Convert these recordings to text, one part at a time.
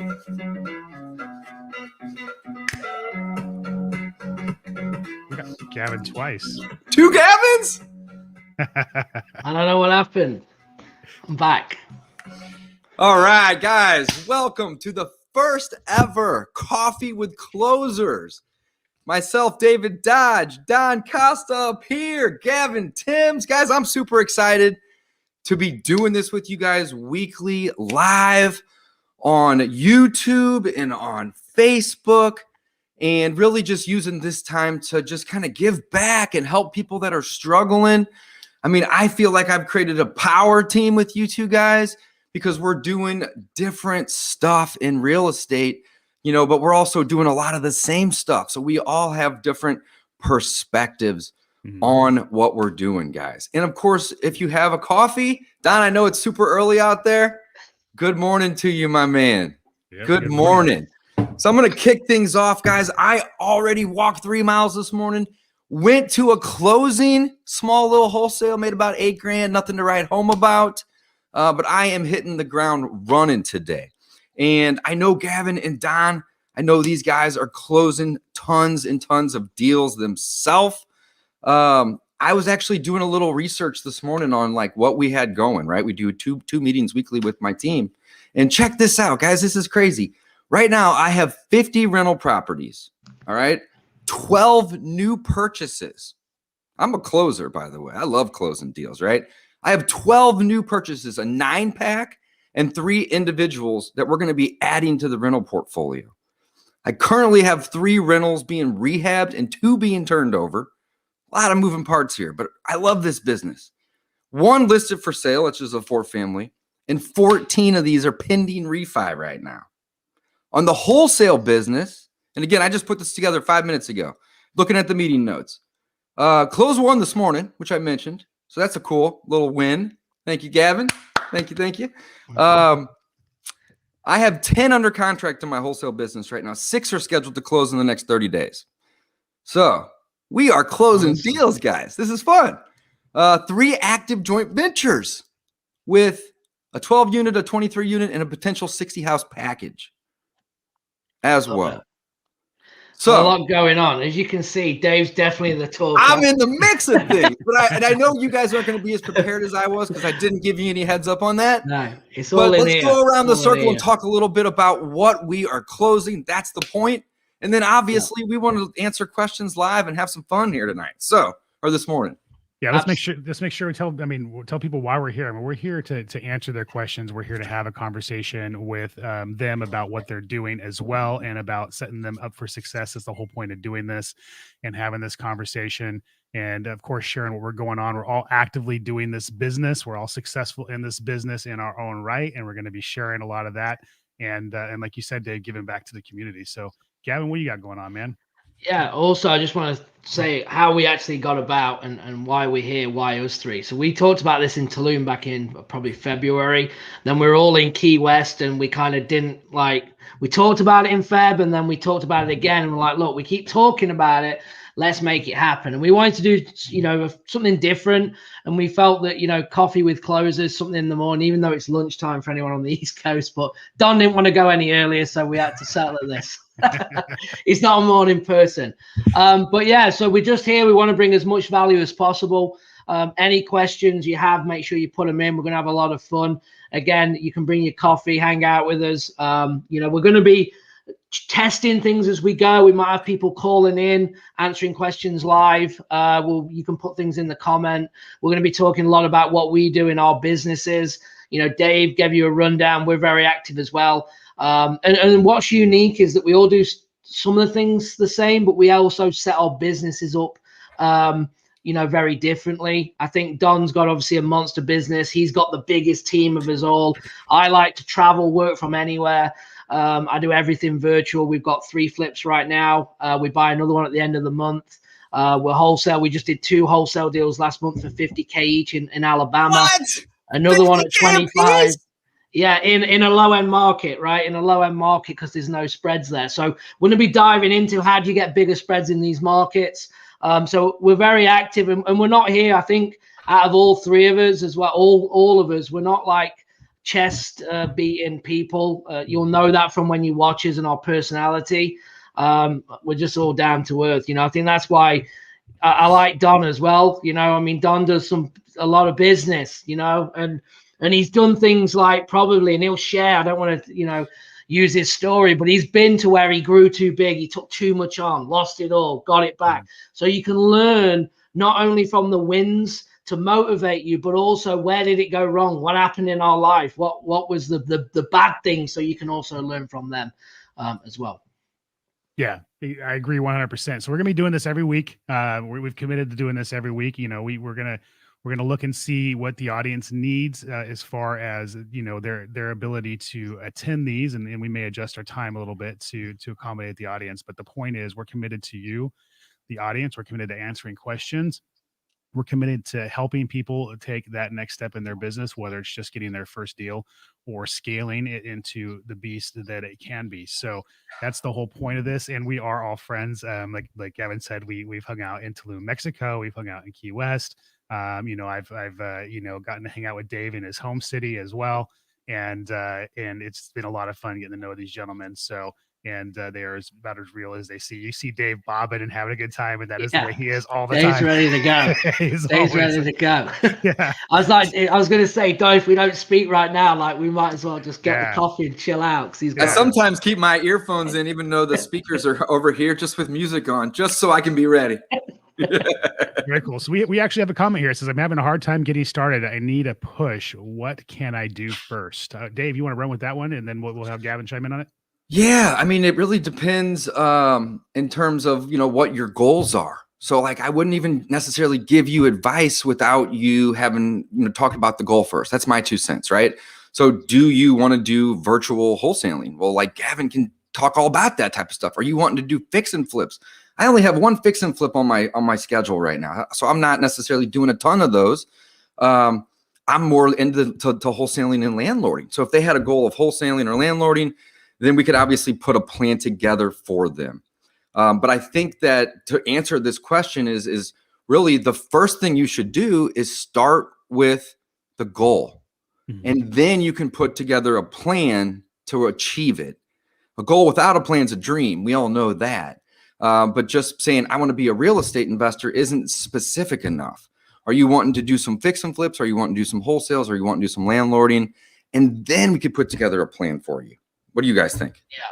We got Gavin twice. Two Gavins? I don't know what happened. I'm back. All right, guys. Welcome to the first ever Coffee with Closers. Myself, David Dodge, Don Costa up here, Gavin Timms. Guys, I'm super excited to be doing this with you guys weekly live on YouTube and on Facebook, and really just using this time to just kind of give back and help people that are struggling. I mean, I feel like I've created a power team with you two guys because we're doing different stuff in real estate, you know, but we're also doing a lot of the same stuff. So we all have different perspectives on what we're doing, guys. And of course, if you have a coffee, Don, I know it's super early out there. Good morning to you, my man. Yep, good morning. So I'm going to kick things off, guys. I already walked 3 miles this morning, went to a closing, small little wholesale, made about $8,000, nothing to write home about. But I am hitting the ground running today. And I know Gavin and Don, I know these guys are closing tons and tons of deals themselves. I was actually doing a little research this morning on like what we had going, right? We do two meetings weekly with my team. And check this out, guys. This is crazy. Right now, I have 50 rental properties, all right? 12 new purchases. I'm a closer, by the way. I love closing deals, right? I have 12 new purchases, a 9-pack, and 3 individuals that we're going to be adding to the rental portfolio. I currently have 3 rentals being rehabbed and 2 being turned over. A lot of moving parts here, but I love this business. 1 listed for sale, which is a 4-family, and 14 of these are pending refi right now. On the wholesale business, and again, I just put this together 5 minutes ago, looking at the meeting notes. Close 1 this morning, which I mentioned. So that's a cool little win. Thank you, Gavin. Thank you. I have 10 under contract in my wholesale business right now. 6 are scheduled to close in the next 30 days. So we are closing deals, guys. This is fun. 3 active joint ventures with a 12-unit, a 23-unit, and a potential 60-house package as well. So a lot going on. As you can see, Dave's definitely the talker. I'm in the mix of things, but I know you guys aren't going to be as prepared as I was because I didn't give you any heads up on that. No, it's all in here. Let's go around the circle and talk a little bit about what we are closing. That's the point. And then obviously we want to answer questions live and have some fun here tonight. Or this morning. Yeah, let's make sure we tell people why we're here. I mean, we're here to answer their questions. We're here to have a conversation with them about what they're doing as well, and about setting them up for success. Is the whole point of doing this and having this conversation. And of course, sharing what we're going on. We're all actively doing this business. We're all successful in this business in our own right, and we're going to be sharing a lot of that. And like you said, Dave, giving back to the community. So, Gavin, what you got going on, man? Yeah, also, I just want to say how we actually got about and why we're here, why us 3. So we talked about this in Tulum back in probably February. Then we were all in Key West, and we kind of didn't we talked about it in Feb, and then we talked about it again. And we're like, look, we keep talking about it. Let's make it happen. And we wanted to do, something different. And we felt that, coffee with closers, something in the morning, even though it's lunchtime for anyone on the East Coast. But Don didn't want to go any earlier, so we had to settle at this. He's not a morning person. But yeah, so we're just here. We want to bring as much value as possible. Any questions you have, make sure you put them in. We're going to have a lot of fun. Again, you can bring your coffee, hang out with us. We're going to be testing things as we go. We might have people calling in, answering questions live. You can put things in the comment. We're going to be talking a lot about what we do in our businesses. Dave gave you a rundown. We're very active as well. And what's unique is that we all do some of the things the same, but we also set our businesses up, very differently. I think Don's got obviously a monster business. He's got the biggest team of us all. I like to travel, work from anywhere. I do everything virtual. We've got 3 flips right now. We buy another one at the end of the month. We're wholesale. We just did 2 wholesale deals last month for $50K each in Alabama. What? Another one at 25. Yeah, in a low-end market, right? In a low-end market because there's no spreads there. So we're going to be diving into how do you get bigger spreads in these markets. So we're very active, and we're not here, I think, out of all 3 of us as well, all of us, we're not like chest beating people. You'll know that from when you watch us and our personality. We're just all down to earth. I think that's why I like Don as well. I mean, Don does a lot of business, and he's done things like probably, and he'll share. I don't want to, use his story, but he's been to where he grew too big. He took too much on, lost it all, got it back. So you can learn not only from the wins to motivate you, but also where did it go wrong? What happened in our life? What was the bad thing? So you can also learn from them as well. Yeah, I agree 100%. So we're gonna be doing this every week. We've committed to doing this every week. We're gonna look and see what the audience needs as far as their ability to attend these, and we may adjust our time a little bit to accommodate the audience. But the point is, we're committed to you, the audience. We're committed to answering questions. We're committed to helping people take that next step in their business, whether it's just getting their first deal or scaling it into the beast that it can be. So that's the whole point of this. And we are all friends. Like Gavin said, we've hung out in Tulum, Mexico. We've hung out in Key West. I've gotten to hang out with Dave in his home city as well. And it's been a lot of fun getting to know these gentlemen. So, and they are about as real as they see. You see Dave bobbing and having a good time, and that is the way he is all the time. Dave's ready to go. Dave's ready to go. Yeah. I was going to say, Dave, if we don't speak right now, like we might as well just get the coffee and chill out. I sometimes keep my earphones in, even though the speakers are over here, just with music on, just so I can be ready. Very cool. So we actually have a comment here. It says, I'm having a hard time getting started. I need a push. What can I do first? Dave, you want to run with that one, and then we'll have Gavin chime in on it? Yeah, I mean, it really depends in terms of, what your goals are. So like, I wouldn't even necessarily give you advice without you having, talk about the goal first. That's my 2 cents, right? So do you want to do virtual wholesaling? Well, like Gavin can talk all about that type of stuff. Are you wanting to do fix and flips? I only have one fix and flip on my schedule right now. So I'm not necessarily doing a ton of those. I'm more into to wholesaling and landlording. So if they had a goal of wholesaling or landlording, then we could obviously put a plan together for them. But I think that to answer this question is really the first thing you should do is start with the goal. Mm-hmm. And then you can put together a plan to achieve it. A goal without a plan is a dream. We all know that. But just saying, I want to be a real estate investor isn't specific enough. Are you wanting to do some fix and flips? Are you wanting to do some wholesales? Are you wanting to do some landlording? And then we could put together a plan for you. What do you guys think? Yeah,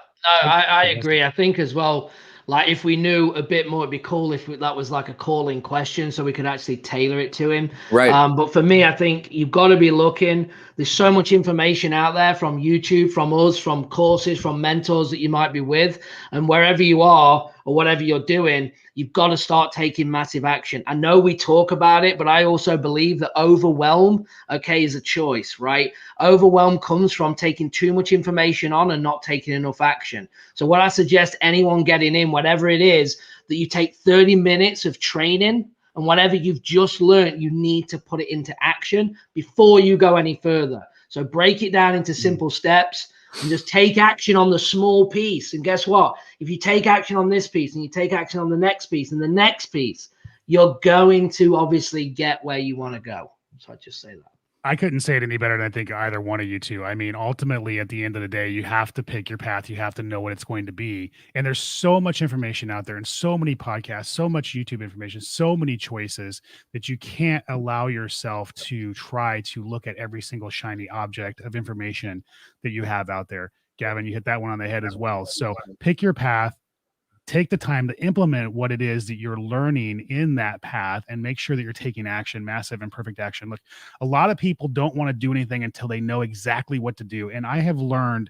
no, I agree. I think as well, like if we knew a bit more, it'd be cool if that was like a calling question so we could actually tailor it to him. Right. But for me, I think you've got to be looking. There's so much information out there from YouTube, from us, from courses, from mentors that you might be with. And wherever you are or whatever you're doing, you've got to start taking massive action. I know we talk about it, but I also believe that overwhelm, is a choice, right? Overwhelm comes from taking too much information on and not taking enough action. So what I suggest anyone getting in, whatever it is, that you take 30 minutes of training, and whatever you've just learned, you need to put it into action before you go any further. So break it down into simple steps and just take action on the small piece. And guess what? If you take action on this piece and you take action on the next piece and the next piece, you're going to obviously get where you want to go. So I just say that. I couldn't say it any better than I think either one of you two. I mean, ultimately, at the end of the day, you have to pick your path. You have to know what it's going to be. And there's so much information out there and so many podcasts, so much YouTube information, so many choices that you can't allow yourself to try to look at every single shiny object of information that you have out there. Gavin, you hit that one on the head as well. So pick your path. Take the time to implement what it is that you're learning in that path and make sure that you're taking action, massive and perfect action. Look, a lot of people don't want to do anything until they know exactly what to do. And I have learned,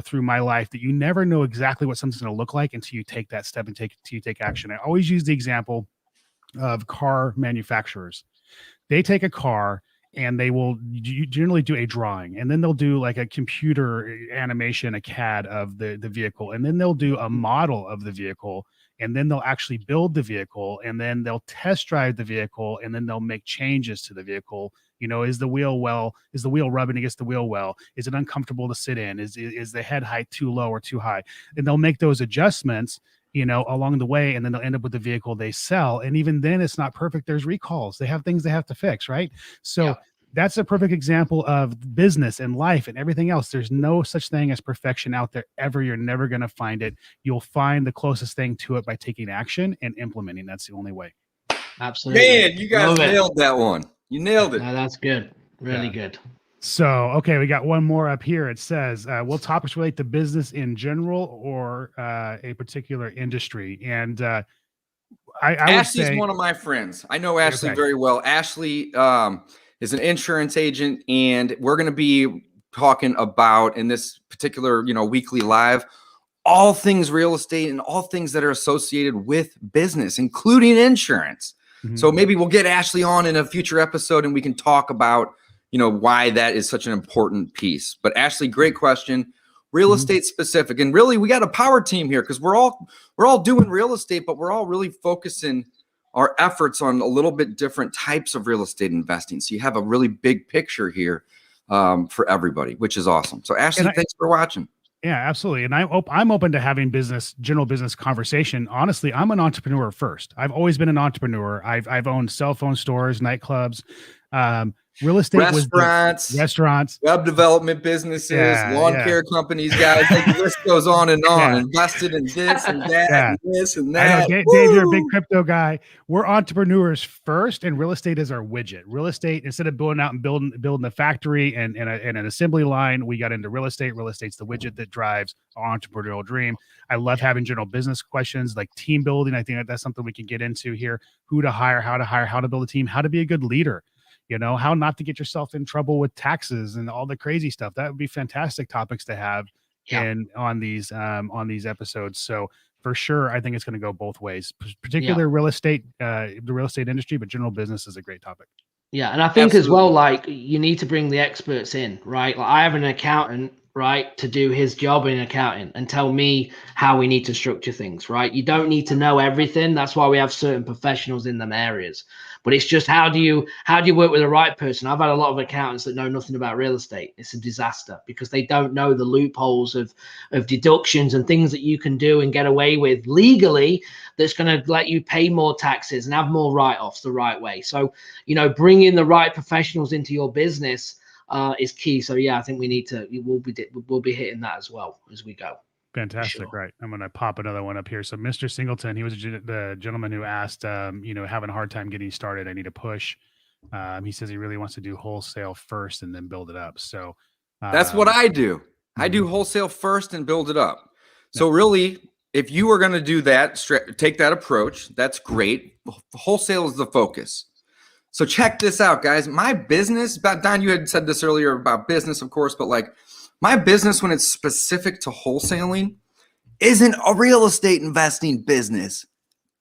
through my life that you never know exactly what something's going to look like until you take that step and you take action. I always use the example of car manufacturers. They take a car and they will generally do a drawing, and then they'll do like a computer animation, a CAD of the vehicle, and then they'll do a model of the vehicle, and then they'll actually build the vehicle, and then they'll test drive the vehicle, and then they'll make changes to the vehicle. Is the wheel rubbing against the wheel well? Is it uncomfortable to sit in? Is the head height too low or too high? And they'll make those adjustments along the way, and then they'll end up with the vehicle they sell. And even then it's not perfect. There's recalls. They have things they have to fix, right? So that's a perfect example of business and life and everything else. There's no such thing as perfection out there ever. You're never going to find it. You'll find the closest thing to it by taking action and implementing. That's the only way. Absolutely. Man, you guys nailed that one. You nailed it. No, that's good. Really good. So, okay, we got one more up here. It says, will topics relate to business in general or a particular industry? And Ashley's would say, one of my friends. I know Ashley very well. Ashley is an insurance agent, and we're going to be talking about in this particular, weekly live, all things real estate and all things that are associated with business, including insurance. Mm-hmm. So maybe we'll get Ashley on in a future episode and we can talk about, why that is such an important piece. But Ashley, great question. Real estate specific. And really, we got a power team here because we're all doing real estate, but we're all really focusing our efforts on a little bit different types of real estate investing. So you have a really big picture here for everybody, which is awesome. So Ashley, thanks for watching. Yeah, absolutely. And I'm open to having general business conversation. Honestly, I'm an entrepreneur first. I've always been an entrepreneur. I've owned cell phone stores, nightclubs, real estate, restaurants, web development businesses, lawn care companies, guys. Like the list goes on and on. Invested in this and that, and this and that. Dave, you're a big crypto guy. We're entrepreneurs first, and real estate is our widget. Real estate, instead of going out and building a factory and an assembly line, we got into real estate. Real estate's the widget that drives our entrepreneurial dream. I love having general business questions like team building. I think that's something we can get into here. Who to hire, how to build a team, how to be a good leader. How not to get yourself in trouble with taxes and all the crazy stuff. That would be fantastic topics to have on these episodes. So for sure, I think it's going to go both ways, particularly real estate, the real estate industry, but general business is a great topic. Yeah. And I think as well, like you need to bring the experts in, right? Like I have an accountant, right, to do his job in accounting and tell me how we need to structure things, right? You don't need to know everything. That's why we have certain professionals in them areas. But it's just how do you work with the right person? I've had a lot of accountants that know nothing about real estate. It's a disaster because they don't know the loopholes of deductions and things that you can do and get away with legally that's going to let you pay more taxes and have more write-offs the right way. So, bringing the right professionals into your business is key. So yeah, I think we'll be hitting that as well as we go. Fantastic. Sure. Right. I'm going to pop another one up here. So Mr. Singleton, he was the gentleman who asked, having a hard time getting started. I need a push. He says he really wants to do wholesale first and then build it up. So that's what I do. I do wholesale first and build it up. So really, if you are going to do that, take that approach, that's great. Wholesale is the focus. So check this out, guys. My business, Don, you had said this earlier about business, of course, but like my business, when it's specific to wholesaling, isn't a real estate investing business.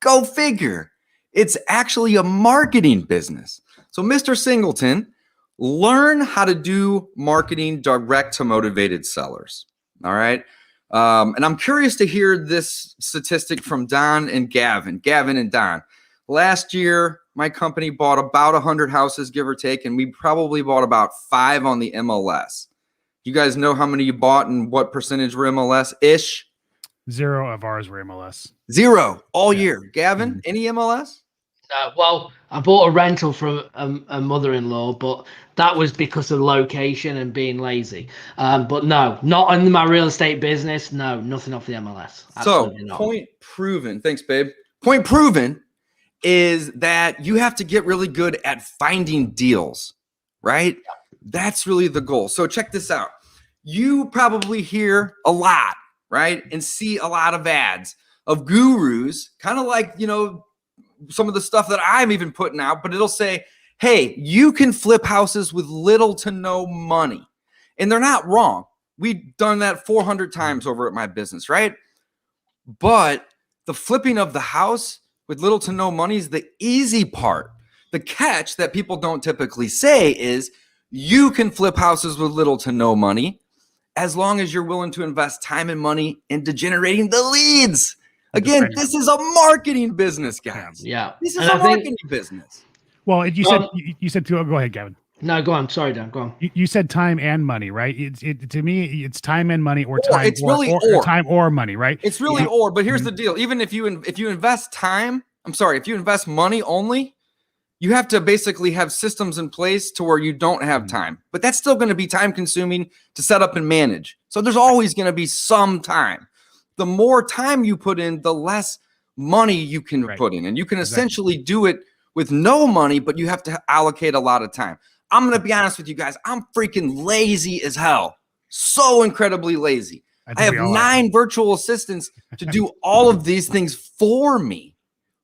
Go figure. It's actually a marketing business. So Mr. Singleton, learn how to do marketing direct to motivated sellers. All right. And I'm curious to hear this statistic from Gavin and Don. Last year, my company bought about 100 houses, give or take, and we probably bought about 5 on the MLS. You guys know how many you bought and what percentage were MLS-ish? 0 of ours were MLS. 0 all year. Gavin, any MLS? Well, I bought a rental from a mother-in-law, but that was because of location and being lazy. But no, not in my real estate business. No, nothing off the MLS. Absolutely not. Point proven. Thanks, babe. Point proven is that you have to get really good at finding deals, right? Yeah. That's really the goal. So check this out. You probably hear a lot, right? And see a lot of ads of gurus, kind of like, some of the stuff that I'm even putting out, but it'll say, hey, you can flip houses with little to no money. And they're not wrong. We've done that 400 times over at my business, right? But the flipping of the house with little to no money is the easy part. The catch that people don't typically say is you can flip houses with little to no money as long as you're willing to invest time and money into generating the leads. Again, this is a marketing business, guys. Yeah. This is a marketing business. Well, you said go ahead, Gavin. No, go on. Sorry, Dan. Go on. You said time and money, right? To me, it's time and money, or time. It's really or time or money, right? It's really or. But here's the deal: even if you invest time, if you invest money only, you have to basically have systems in place to where you don't have time, but that's still going to be time consuming to set up and manage. So there's always going to be some time. The more time you put in, the less money you can put in, and you can essentially do it with no money, but you have to allocate a lot of time. I'm going to be honest with you guys. I'm freaking lazy as hell. So incredibly lazy. I have 9 virtual assistants to do all of these things for me,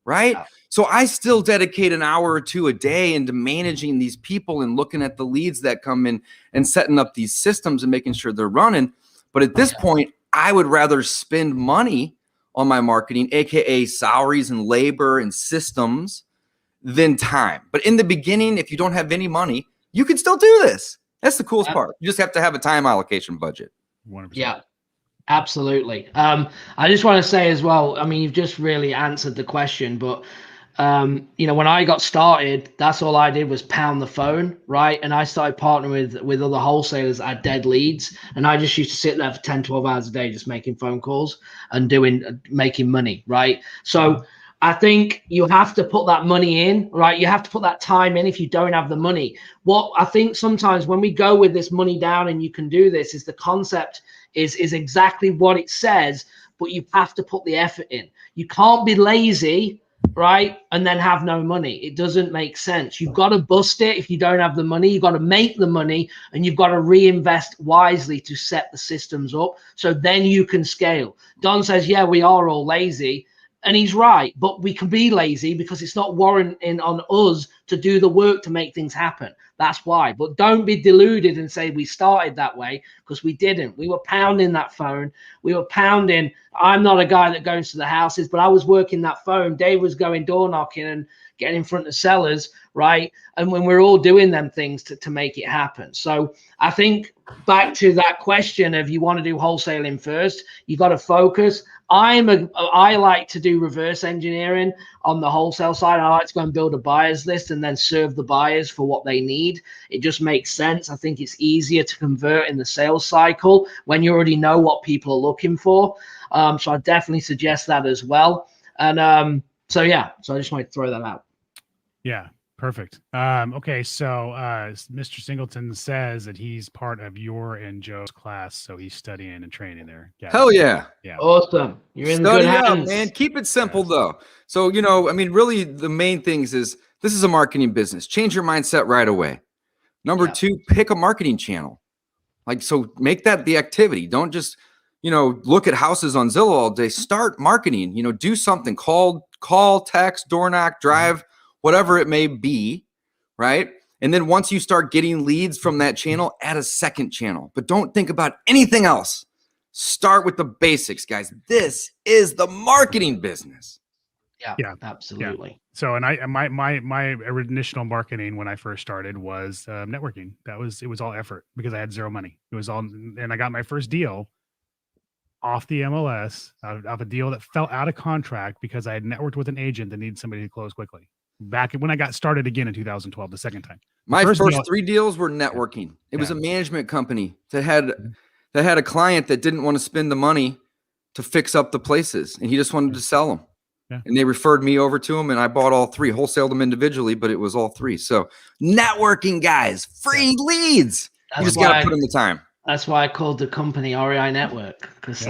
right? So I still dedicate an hour or 2 a day into managing these people and looking at the leads that come in and setting up these systems and making sure they're running. But at this point, I would rather spend money on my marketing, AKA salaries and labor and systems, than time. But in the beginning, if you don't have any money, you can still do this. That's the coolest part. You just have to have a time allocation budget. 100%. Yeah. Absolutely. I just want to say as well, I mean, you've just really answered the question, but you know, when I got started, that's all I did was pound the phone, right? And I started partnering with other wholesalers at dead leads, and I just used to sit there for 10, 12 hours a day just making phone calls and making money, right? So I think you have to put that money in, right? You have to put that time in if you don't have the money. What I think sometimes when we go with this money down and you can do this, is the concept is exactly what it says, but you have to put the effort in. You can't be lazy, right, and then have no money. It doesn't make sense. You've got to bust it if you don't have the money. You've got to make the money, and you've got to reinvest wisely to set the systems up, so then you can scale. Don says, yeah, we are all lazy. And he's right, but we can be lazy because it's not warranting on us to do the work to make things happen. That's why. But don't be deluded and say we started that way, because we didn't. We were pounding that phone. We were pounding. I'm not a guy that goes to the houses, but I was working that phone. Dave was going door knocking and getting in front of sellers, right? And when we're all doing them things to make it happen. So I think back to that question of you want to do wholesaling first, you got to focus. I like to do reverse engineering on the wholesale side. I like to go and build a buyers list and then serve the buyers for what they need. It just makes sense. I think it's easier to convert in the sales cycle when you already know what people are looking for. So I definitely suggest that as well. And so I just wanted to throw that out. Yeah. Perfect. Okay. So Mr. Singleton says that he's part of your and Joe's class. So he's studying and training there. Hell yeah. Yeah. Awesome. You're in good hands, man. Keep it simple though. So, you know, I mean, really the main things is this is a marketing business. Change your mindset right away. Number 2, pick a marketing channel. Like, so make that the activity. Don't just, you know, look at houses on Zillow all day. Start marketing, you know, do something. Call, text, door knock, drive, whatever it may be, right? And then once you start getting leads from that channel, add a second channel. But don't think about anything else. Start with the basics, guys. This is the marketing business. Yeah, absolutely. Yeah. So, and my initial marketing when I first started was networking. It was all effort because I had zero money. It was all, and I got my first deal off the MLS of a deal that fell out of contract because I had networked with an agent that needed somebody to close quickly. Back when I got started again in 2012, the second time. My first 3 deals were networking. It was a management company that had a client that didn't want to spend the money to fix up the places, and he just wanted to sell them. Yeah. And they referred me over to him, and I bought all 3, wholesaled them individually, but it was all 3. So networking, guys, free leads. You just got to put in the time. That's why I called the company REI Network.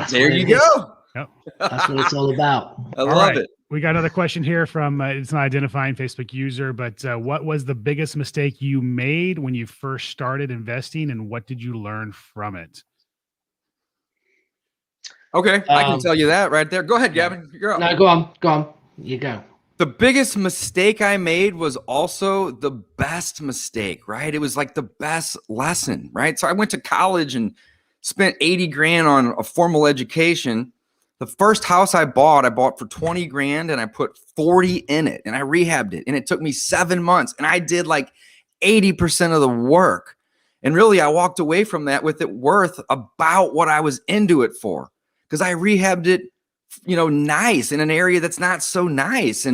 There you go. Yep. That's what it's all about. I love it. We got another question here from it's an identifying Facebook user, but what was the biggest mistake you made when you first started investing, and what did you learn from it? Okay, I can tell you that right there. Go ahead, Gavin. You're up. No, go on. You go. The biggest mistake I made was also the best mistake, right? It was like the best lesson, right? So I went to college and spent 80 grand on a formal education. The first house I bought for 20 grand, and I put 40 in it, and I rehabbed it, and it took me 7 months, and I did like 80% of the work. And really, I walked away from that with it worth about what I was into it for, because I rehabbed it, you know, nice in an area that's not so nice.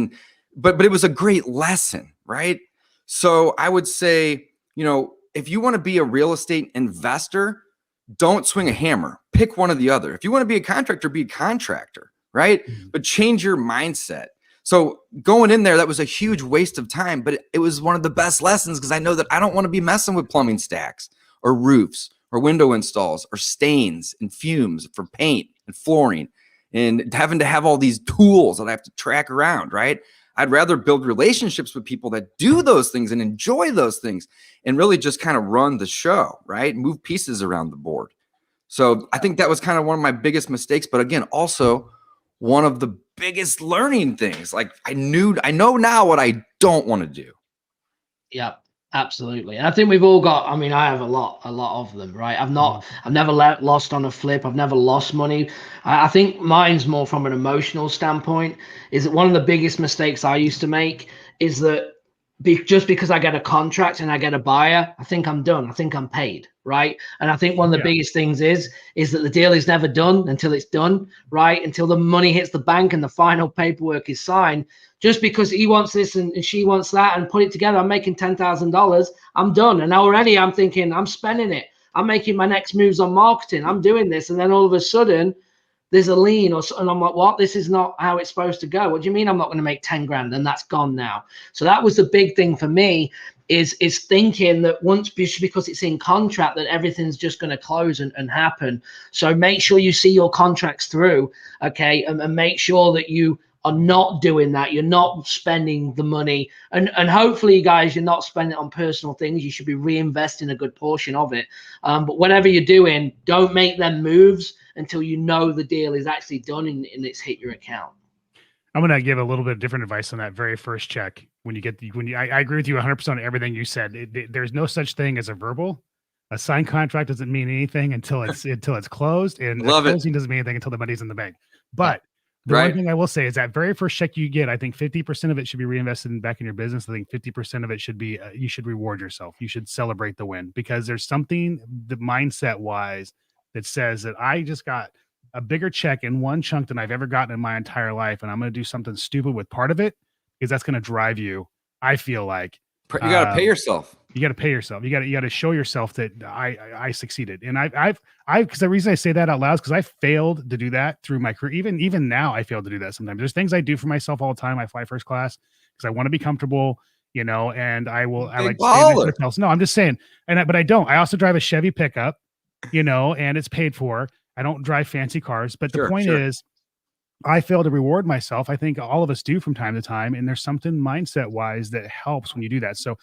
But it was a great lesson, right? So I would say, you know, if you want to be a real estate investor, don't swing a hammer. Pick one or the other. If you want to be a contractor, right? But change your mindset. So going in there, that was a huge waste of time, but it was one of the best lessons because I know that I don't want to be messing with plumbing stacks or roofs or window installs or stains and fumes for paint and flooring and having to have all these tools that I have to track around, right? I'd rather build relationships with people that do those things and enjoy those things and really just kind of run the show, right? Move pieces around the board. So I think that was kind of one of my biggest mistakes, but again, also one of the biggest learning things. Like I know now what I don't want to do. Yeah, absolutely. And I think we've all got, I mean, I have a lot of them, right? I've never lost on a flip. I've never lost money. I think mine's more from an emotional standpoint. Is that one of the biggest mistakes I used to make is that just because I get a contract and I get a buyer, I think I'm done. I think I'm paid, right? And I think one of the biggest things is that the deal is never done until it's done, right? Until the money hits the bank and the final paperwork is signed. Just because he wants this and she wants that and put it together, I'm making $10,000. I'm done. And already I'm thinking I'm spending it. I'm making my next moves on marketing. I'm doing this. And then all of a sudden there's a lien and I'm like, what? This is not how it's supposed to go. What do you mean I'm not going to make 10 grand? And that's gone now. So that was the big thing for me is thinking that once, because it's in contract, that everything's just going to close and happen. So make sure you see your contracts through, okay, and make sure that you are not doing that. You're not spending the money, and hopefully, guys, you're not spending it on personal things. You should be reinvesting a good portion of it. But whatever you're doing, don't make them moves until you know the deal is actually done and it's hit your account. I'm going to give a little bit of different advice on that very first check. I agree with you 100% on everything you said. There's no such thing as a verbal. A signed contract doesn't mean anything until it's closed, and closing doesn't mean anything until the money's in the bank. But the one thing I will say is that very first check you get, I think 50% of it should be reinvested back in your business. I think 50% of it should be, you should reward yourself. You should celebrate the win, because there's something the mindset wise that says that I just got a bigger check in one chunk than I've ever gotten in my entire life. And I'm going to do something stupid with part of it, because that's going to drive you. I feel like you got to pay yourself. You got to pay yourself. You got to show yourself that I succeeded. And because the reason I say that out loud is because I failed to do that through my career. Even now, I fail to do that sometimes. There's things I do for myself all the time. I fly first class because I want to be comfortable, and I like hotels. No, I'm just saying. But I don't. I also drive a Chevy pickup, and it's paid for. I don't drive fancy cars. But the point is, I fail to reward myself. I think all of us do from time to time. And there's something mindset wise that helps when you do that. So,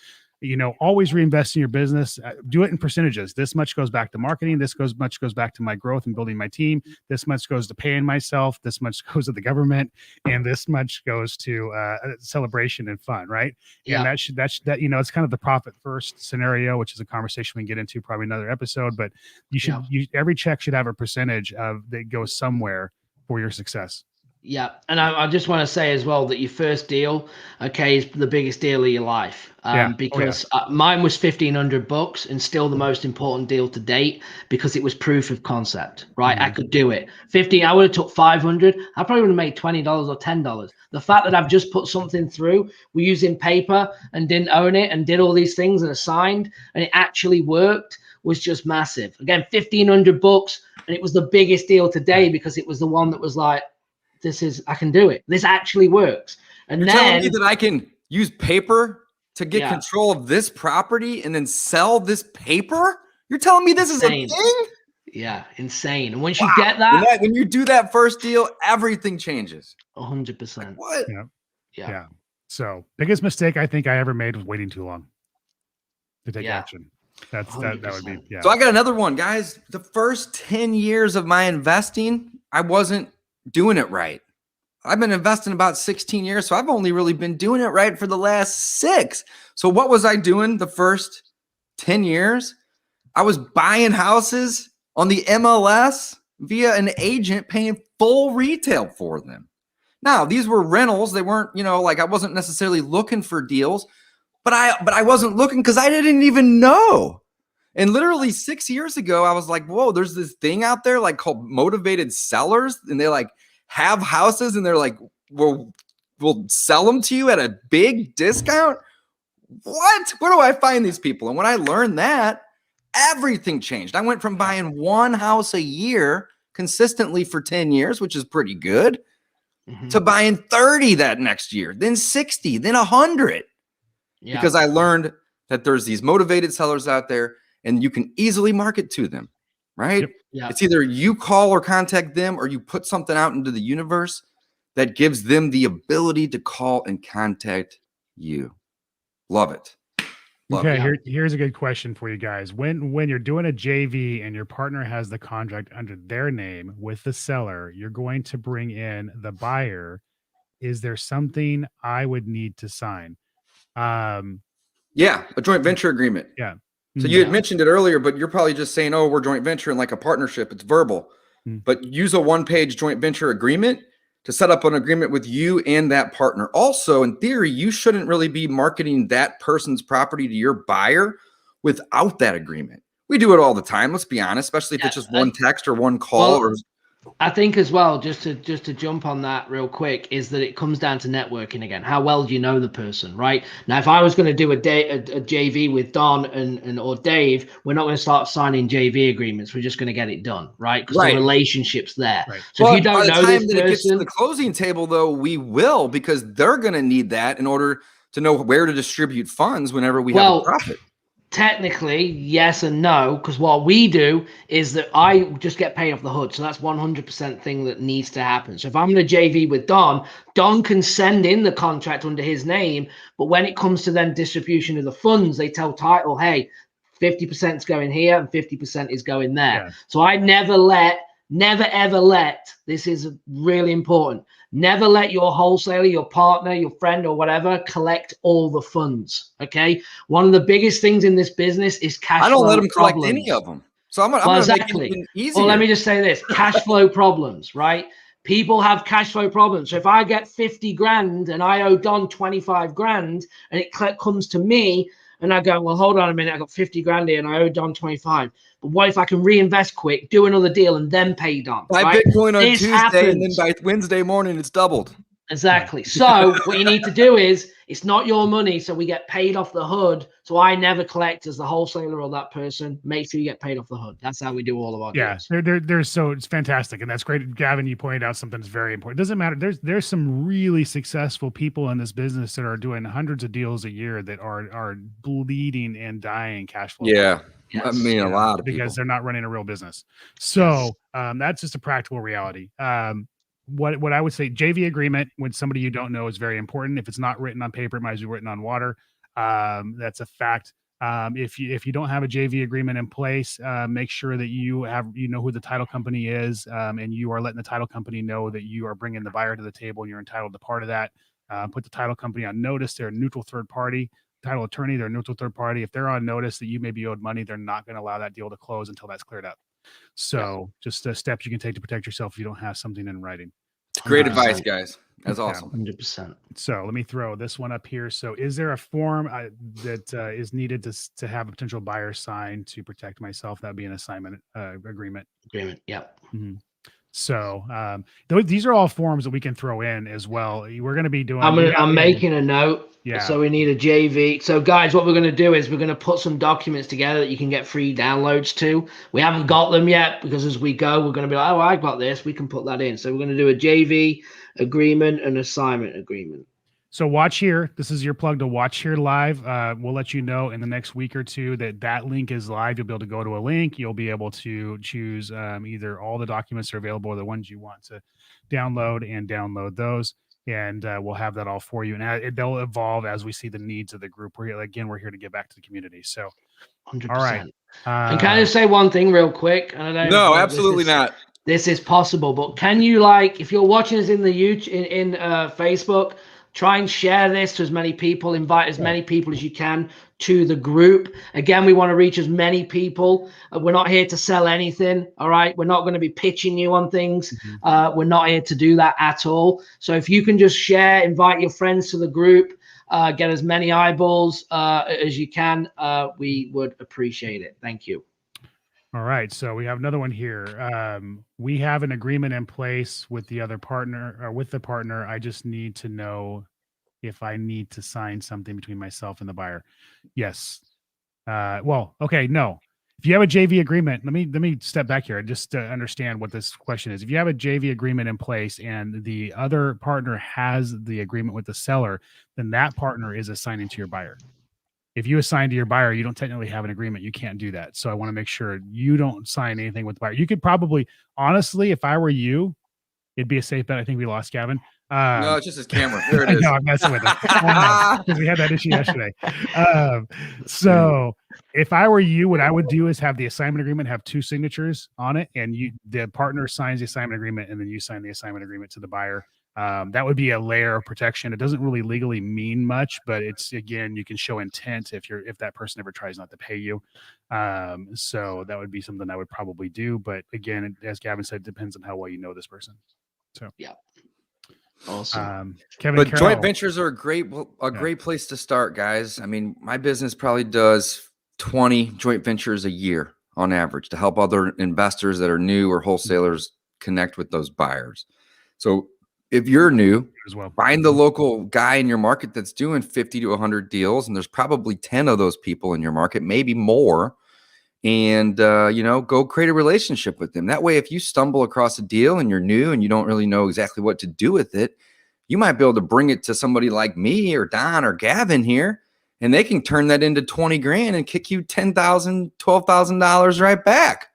always reinvest in your business. Do it in percentages. This much goes back to marketing. This much goes back to my growth and building my team. This much goes to paying myself. This much goes to the government, and this much goes to celebration and fun, right? Yeah. And it's kind of the profit first scenario, which is a conversation we can get into probably another episode. But every check should have a percentage that goes somewhere for your success. Yeah. And I just want to say as well that your first deal, is the biggest deal of your life. Because mine was $1,500 and still the most important deal to date, because it was proof of concept, right? Mm-hmm. I could do it. I would have took 500. I probably would have made $20 or $10. The fact that I've just put something through, we're using paper and didn't own it and did all these things and assigned, and it actually worked, was just massive. Again, $1,500, and it was the biggest deal today because it was the one that was like, I can do it. This actually works. And You're telling me that I can use paper to get control of this property and then sell this paper? You're telling me this insane. Is a thing? Yeah, insane. And once you get that, when you do that first deal, everything changes. 100%. Like, what? Yeah. So biggest mistake I think I ever made was waiting too long to take action. That would be. Yeah. So I got another one, guys. The first 10 years of my investing, I wasn't doing it right. I've been investing about 16 years, so I've only really been doing it right for the last 6. So what was I doing the first 10 years? I was buying houses on the MLS via an agent, paying full retail for them. Now, these were rentals. They weren't, I wasn't necessarily looking for deals, but I wasn't looking because I didn't even know. And literally 6 years ago, I was like, whoa, there's this thing out there called motivated sellers. And they have houses and they're like, we'll sell them to you at a big discount. What? Where do I find these people? And when I learned that, everything changed. I went from buying one house a year consistently for 10 years, which is pretty good. to buying 30 that next year, then 60, then 100. Because I learned that there's these motivated sellers out there and you can easily market to them, right? Yep. It's either you call or contact them or you put something out into the universe that gives them the ability to call and contact you. Love it. Okay, here's a good question for you guys. When you're doing a JV and your partner has the contract under their name with the seller, you're going to bring in the buyer. Is there something I would need to sign? Yeah, a joint venture agreement. Yeah. So you had mentioned it earlier, but you're probably just saying, oh, we're joint venture and like a partnership. It's verbal. But use a one-page joint venture agreement to set up an agreement with you and that partner. Also, in theory, you shouldn't really be marketing that person's property to your buyer without that agreement. We do it all the time. Let's be honest, especially if it's just one text or one call. I think as well, just to jump on that real quick, is that it comes down to networking again. How well do you know the person, right? Now, if I was going to do a JV with Don and or Dave, we're not going to start signing JV agreements. We're just going to get it done, right? Because the relationship's there. Right. So if you don't know this person, it gets to the closing table, though, we will, because they're going to need that in order to know where to distribute funds whenever we have a profit. Technically, yes and no, because what we do is that I just get paid off the hood. So that's 100% thing that needs to happen. So if I'm going to JV with Don can send in the contract under his name. But when it comes to then distribution of the funds, they tell title, hey, 50% is going here and 50% is going there. Yeah. So I never ever let, this is really important, never let your wholesaler, your partner, your friend or whatever collect all the funds, okay? One of the biggest things in this business is cash flow. I don't let them collect any of them. So I'm going to make it even easier. Well, let me just say this, cash flow problems, right? People have cash flow problems. So if I get 50 grand and I owe Don 25 grand and it comes to me and I go, well, hold on a minute, I got 50 grand here and I owe Don 25. But what if I can reinvest quick, do another deal, and then pay Don? Buy Bitcoin on Tuesday, and then by Wednesday morning, it's doubled. Exactly. So what you need to do is, it's not your money, so we get paid off the hood. So I never collect as the wholesaler or that person. Make sure you get paid off the hood. That's how we do all of our deals. So it's fantastic, and that's great. Gavin, you pointed out something that's very important. It doesn't matter. There's some really successful people in this business that are doing hundreds of deals a year that are bleeding and dying cash flow. Yeah. Yes. I mean, a lot of people, because they're not running a real business. So that's just a practical reality. What I would say, JV agreement with somebody you don't know is very important. If it's not written on paper, it might be written on water. That's a fact. If you don't have a JV agreement in place, make sure that you know who the title company is, and you are letting the title company know that you are bringing the buyer to the table and you're entitled to part of that. Put the title company on notice. They're a neutral third party. Title attorney, they're a neutral third party. If they're on notice that you may be owed money, they're not going to allow that deal to close until that's cleared up. So just steps you can take to protect yourself if you don't have something in writing. It's great advice, guys. That's awesome. 100%. So let me throw this one up here. So is there a form that is needed to have a potential buyer sign to protect myself? That'd be an assignment agreement. Yeah. Mm-hmm. So these are all forms that we can throw in as well. We're going to be doing. I'm making a note. Yeah. So we need a JV. So guys, what we're going to do is we're going to put some documents together that you can get free downloads to. We haven't got them yet because as we go, we're going to be like, oh, I got this. We can put that in. So we're going to do a JV agreement and assignment agreement. So watch here. This is your plug to watch here live. We'll let you know in the next week or two that link is live. You'll be able to go to a link. You'll be able to choose either all the documents are available or the ones you want to download and download those. And we'll have that all for you. And they'll evolve as we see the needs of the group. We're here to give back to the community. So, 100%. All right. And can I just say one thing real quick? And I don't no, absolutely not. This is possible, but can you, like, if you're watching us in the YouTube in Facebook, try and share this to as many people, invite as many people as you can to the group. Again, we want to reach as many people. We're not here to sell anything. All right. We're not going to be pitching you on things. Mm-hmm. We're not here to do that at all. So if you can just share, invite your friends to the group, get as many eyeballs as you can, we would appreciate it. Thank you. All right. So we have another one here. We have an agreement in place with the other partner or with the partner. I just need to know if I need to sign something between myself and the buyer. Yes. No. If you have a JV agreement, let me step back here just to understand what this question is. If you have a JV agreement in place and the other partner has the agreement with the seller, then that partner is assigning to your buyer. If you assign to your buyer, you don't technically have an agreement. You can't do that. So I want to make sure you don't sign anything with the buyer. You could probably, honestly, if I were you, it'd be a safe bet. I think we lost Gavin. No, it's just his camera. There it I is. know, I'm messing with him because we had that issue yesterday. So if I were you, what I would do is have the assignment agreement have 2 signatures on it, and the partner signs the assignment agreement, and then you sign the assignment agreement to the buyer. That would be a layer of protection. It doesn't really legally mean much, but it's, again, you can show intent if that person ever tries not to pay you. So that would be something I would probably do. But again, as Gavin said, it depends on how well you know this person. So yeah. Awesome. Kevin, but Carroll, joint ventures are a great place to start, guys. I mean, my business probably does 20 joint ventures a year on average to help other investors that are new or wholesalers connect with those buyers. So if you're new, find the local guy in your market that's doing 50 to 100 deals, and there's probably 10 of those people in your market, maybe more. And, go create a relationship with them. That way, if you stumble across a deal and you're new and you don't really know exactly what to do with it, you might be able to bring it to somebody like me or Don or Gavin here, and they can turn that into 20 grand and kick you $10,000, $12,000 right back.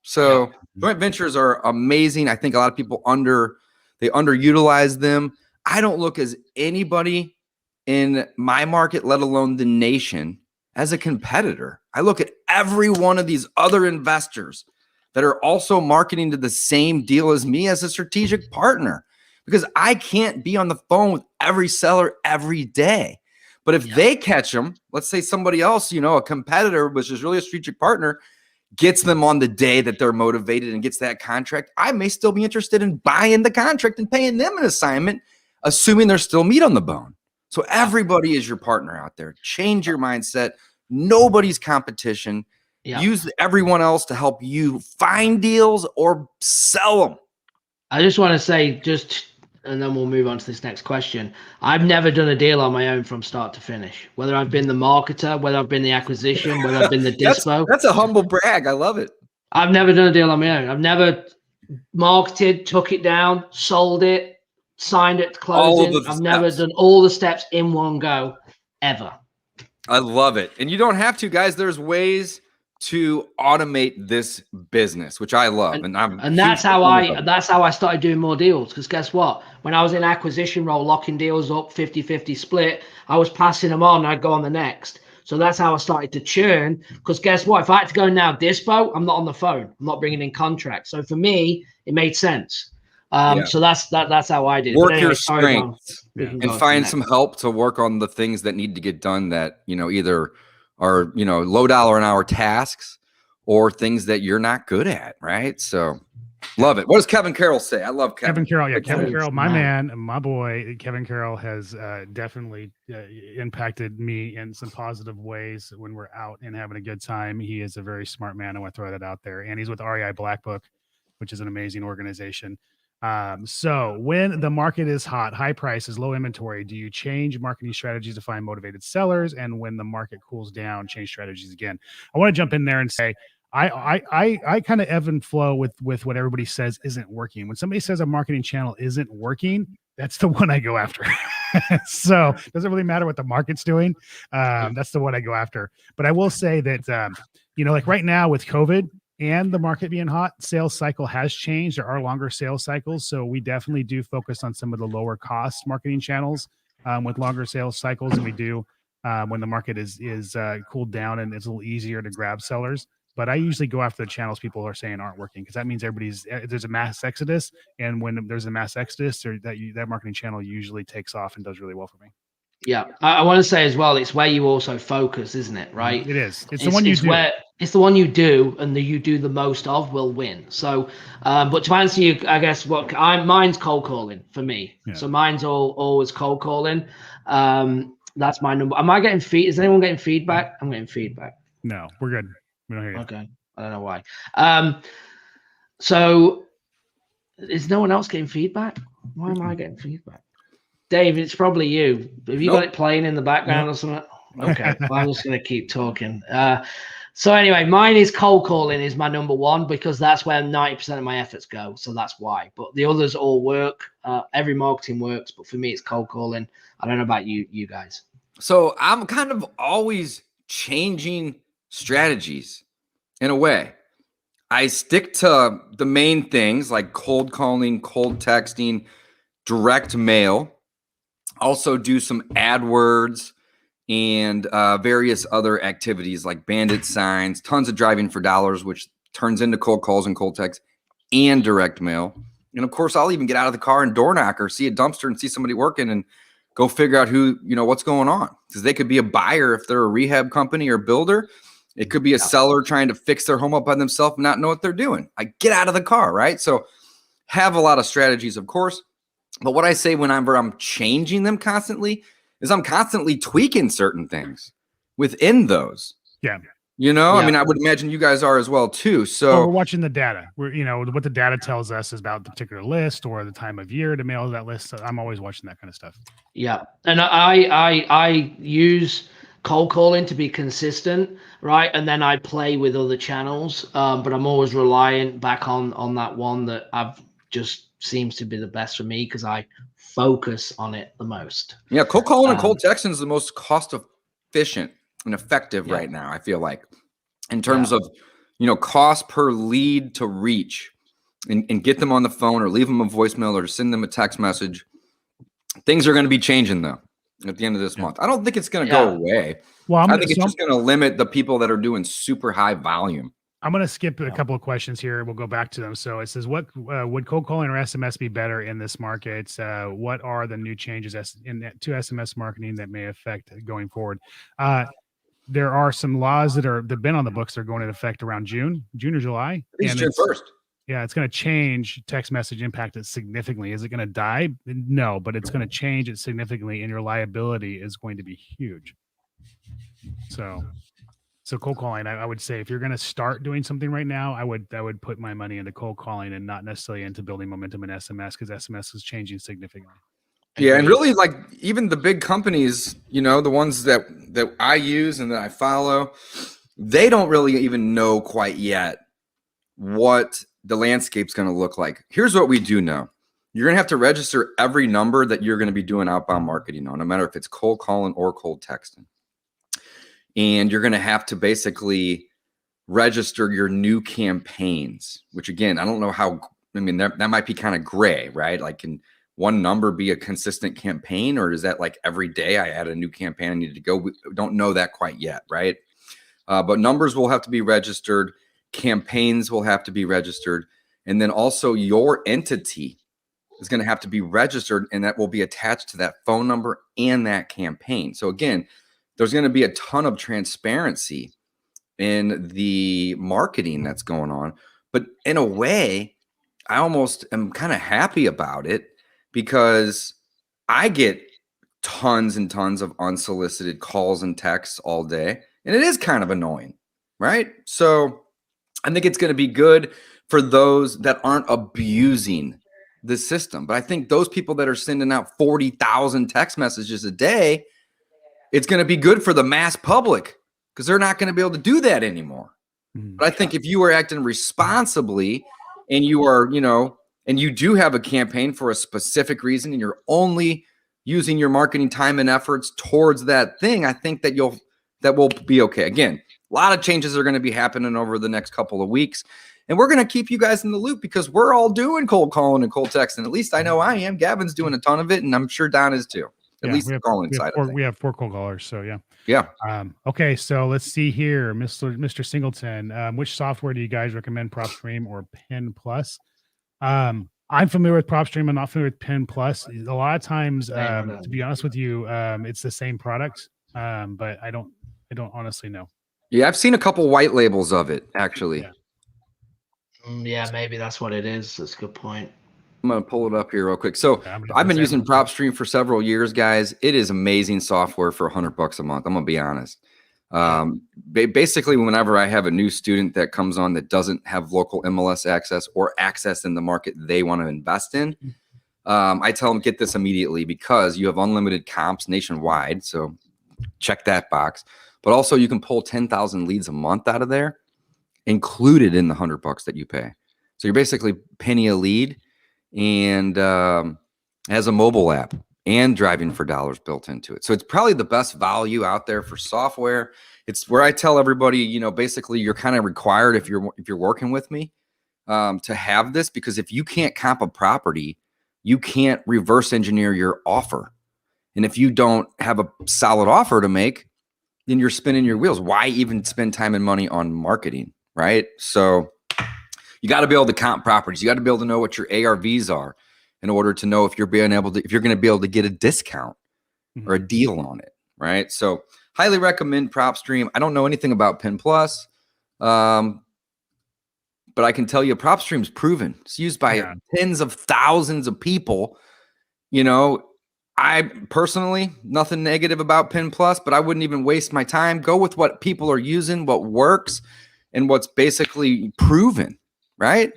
So joint ventures are amazing. I think a lot of people underutilize them. I don't look as anybody in my market, let alone the nation, as a competitor. I look at every one of these other investors that are also marketing to the same deal as me as a strategic partner, because I can't be on the phone with every seller every day. But if they catch them, let's say somebody else, a competitor, which is really a strategic partner, gets them on the day that they're motivated and gets that contract, I may still be interested in buying the contract and paying them an assignment, assuming there's still meat on the bone. So everybody is your partner out there. Change your mindset. Nobody's competition. Use everyone else to help you find deals or sell them. I just want to say, and then we'll move on to this next question. I've never done a deal on my own from start to finish, whether I've been the marketer, whether I've been the acquisition, whether I've been the dispo. That's a humble brag. I love it. I've never done a deal on my own. I've never marketed, took it down, sold it, signed it to closing. I've never done all the steps in one go, ever. I love it. And you don't have to, guys. There's ways to automate this business, which I love. And that's how I started doing more deals. Because guess what? When I was in acquisition role, locking deals up, 50-50 split, I was passing them on and I'd go on the next. So that's how I started to churn. Because guess what? If I had to go now dispo, I'm not on the phone. I'm not bringing in contracts. So for me, it made sense. So that's how I did. Work your strengths and find some help to work on the things that need to get done that, either are, low dollar an hour tasks or things that you're not good at. Right. So love it. What does Kevin Carroll say? I love Kevin Carroll. Yeah. Kevin Carroll, my man, my boy, Kevin Carroll has definitely impacted me in some positive ways when we're out and having a good time. He is a very smart man. I want to throw that out there. And he's with REI Black Book, which is an amazing organization. So when the market is hot, high prices, low inventory, do you change marketing strategies to find motivated sellers? And when the market cools down, change strategies again? I want to jump in there and say, I kind of ebb and flow with what everybody says isn't working. When somebody says a marketing channel isn't working, that's the one I go after. So it doesn't really matter what the market's doing. That's the one I go after. But I will say that, like right now with COVID, and the market being hot, sales cycle has changed. There are longer sales cycles. So we definitely do focus on some of the lower cost marketing channels with longer sales cycles than we do when the market is cooled down and it's a little easier to grab sellers. But I usually go after the channels people are saying aren't working, because that means there's a mass exodus. And when there's a mass exodus, that marketing channel usually takes off and does really well for me. Yeah, I want to say as well, it's where you also focus, isn't it? Right? It is. It's the one you do. It's the one you do, and you do the most of will win. So, but to answer you, I guess mine's cold calling for me. Yeah. So mine's always cold calling. That's my number. Am I getting Is anyone getting feedback? I'm getting feedback. No, we're good. We don't hear you. Okay, I don't know why. So is no one else getting feedback? Why am I getting feedback? Dave, it's probably you. Have you got it playing in the background or something? Okay, well, I'm just going to keep talking. So anyway, mine is cold calling is my number one because that's where 90% of my efforts go. So that's why. But the others all work. Every marketing works, but for me, it's cold calling. I don't know about you guys. So I'm kind of always changing strategies in a way. I stick to the main things like cold calling, cold texting, direct mail. Also do some AdWords and various other activities like bandit signs, tons of driving for dollars, which turns into cold calls and cold text and direct mail. And of course, I'll even get out of the car and door knock or see a dumpster and see somebody working and go figure out who, what's going on. Because they could be a buyer if they're a rehab company or builder. It could be a seller trying to fix their home up by themselves and not know what they're doing. I get out of the car, right? So have a lot of strategies, of course. But what I say whenever I'm changing them constantly is I'm constantly tweaking certain things within those. Yeah. I mean, I would imagine you guys are as well too. So we're watching the data. We're, what the data tells us is about the particular list or the time of year to mail that list. So I'm always watching that kind of stuff. Yeah. And I use cold calling to be consistent, right? And then I play with other channels. But I'm always reliant back on that one that I've just seems to be the best for me because I focus on it the most. Yeah, cold calling and cold texting is the most cost efficient and effective right now, I feel like, in terms of cost per lead to reach and get them on the phone or leave them a voicemail or send them a text message. Things are going to be changing though at the end of this month. I don't think it's going to go away. Well, I think it's just going to limit the people that are doing super high volume. I'm going to skip a couple of questions here. We'll go back to them. So it says, what would cold calling or SMS be better in this market? What are the new changes to SMS marketing that may affect going forward? There are some laws that have been on the books that are going into effect around June or July. It's June 1st. Yeah, it's going to change text message impact it significantly. Is it going to die? No, but it's going to change it significantly, and your liability is going to be huge. So cold calling, I would say if you're going to start doing something right now, I would put my money into cold calling and not necessarily into building momentum in SMS because SMS is changing significantly. Yeah, and really, like even the big companies, the ones that I use and that I follow, they don't really even know quite yet what the landscape's going to look like. Here's what we do know. You're going to have to register every number that you're going to be doing outbound marketing on, no matter if it's cold calling or cold texting. And you're going to have to basically register your new campaigns, which again, I don't know how, that might be kind of gray, right? Like can one number be a consistent campaign or is that like every day I add a new campaign I need to go? We don't know that quite yet, right? But numbers will have to be registered. Campaigns will have to be registered. And then also your entity is going to have to be registered and that will be attached to that phone number and that campaign. So again, there's going to be a ton of transparency in the marketing that's going on. But in a way, I almost am kind of happy about it because I get tons and tons of unsolicited calls and texts all day. And it is kind of annoying, right? So I think it's going to be good for those that aren't abusing the system. But I think those people that are sending out 40,000 text messages a day, it's going to be good for the mass public because they're not going to be able to do that anymore. But I think if you are acting responsibly and you are, and you do have a campaign for a specific reason and you're only using your marketing time and efforts towards that thing, I think that that will be okay. Again, a lot of changes are going to be happening over the next couple of weeks. And we're going to keep you guys in the loop because we're all doing cold calling and cold texting. At least I know I am. Gavin's doing a ton of it, and I'm sure Don is too. At least the calling side of things. We have 4 cold callers, so yeah. Yeah. Okay, so let's see here, Mr. Singleton. Which software do you guys recommend, PropStream or Pen Plus? I'm familiar with PropStream. I'm not familiar with Pen Plus. A lot of times, to be honest with you, it's the same product, but I don't honestly know. Yeah, I've seen a couple white labels of it actually. Yeah, maybe that's what it is. That's a good point. I'm going to pull it up here real quick. So I've been using PropStream for several years, guys. It is amazing software for $100 a month. I'm going to be honest. Basically, whenever I have a new student that comes on that doesn't have local MLS access or access in the market they want to invest in, I tell them get this immediately because you have unlimited comps nationwide. So check that box. but also you can pull 10,000 leads a month out of there, included in the $100 that you pay. So you're basically penny a lead, and has a mobile app and driving for dollars built into it. So it's probably the best value out there for software. It's where I tell everybody, you know, basically you're kind of required if you're working with me to have this, because if you can't comp a property, you can't reverse engineer your offer. And if you don't have a solid offer to make, then you're spinning your wheels. Why even spend time and money on marketing, right? So you got to be able to comp properties. You got to be able to know what your ARVs are in order to know if you're going to be able to get a discount or a deal on it, right? So highly recommend PropStream. I don't know anything about Pin Plus, but I can tell you PropStream's proven. It's used by tens of thousands of people. You know, I personally, nothing negative about Pin Plus, but I wouldn't even waste my time. Go with what people are using, what works, and what's basically proven, right?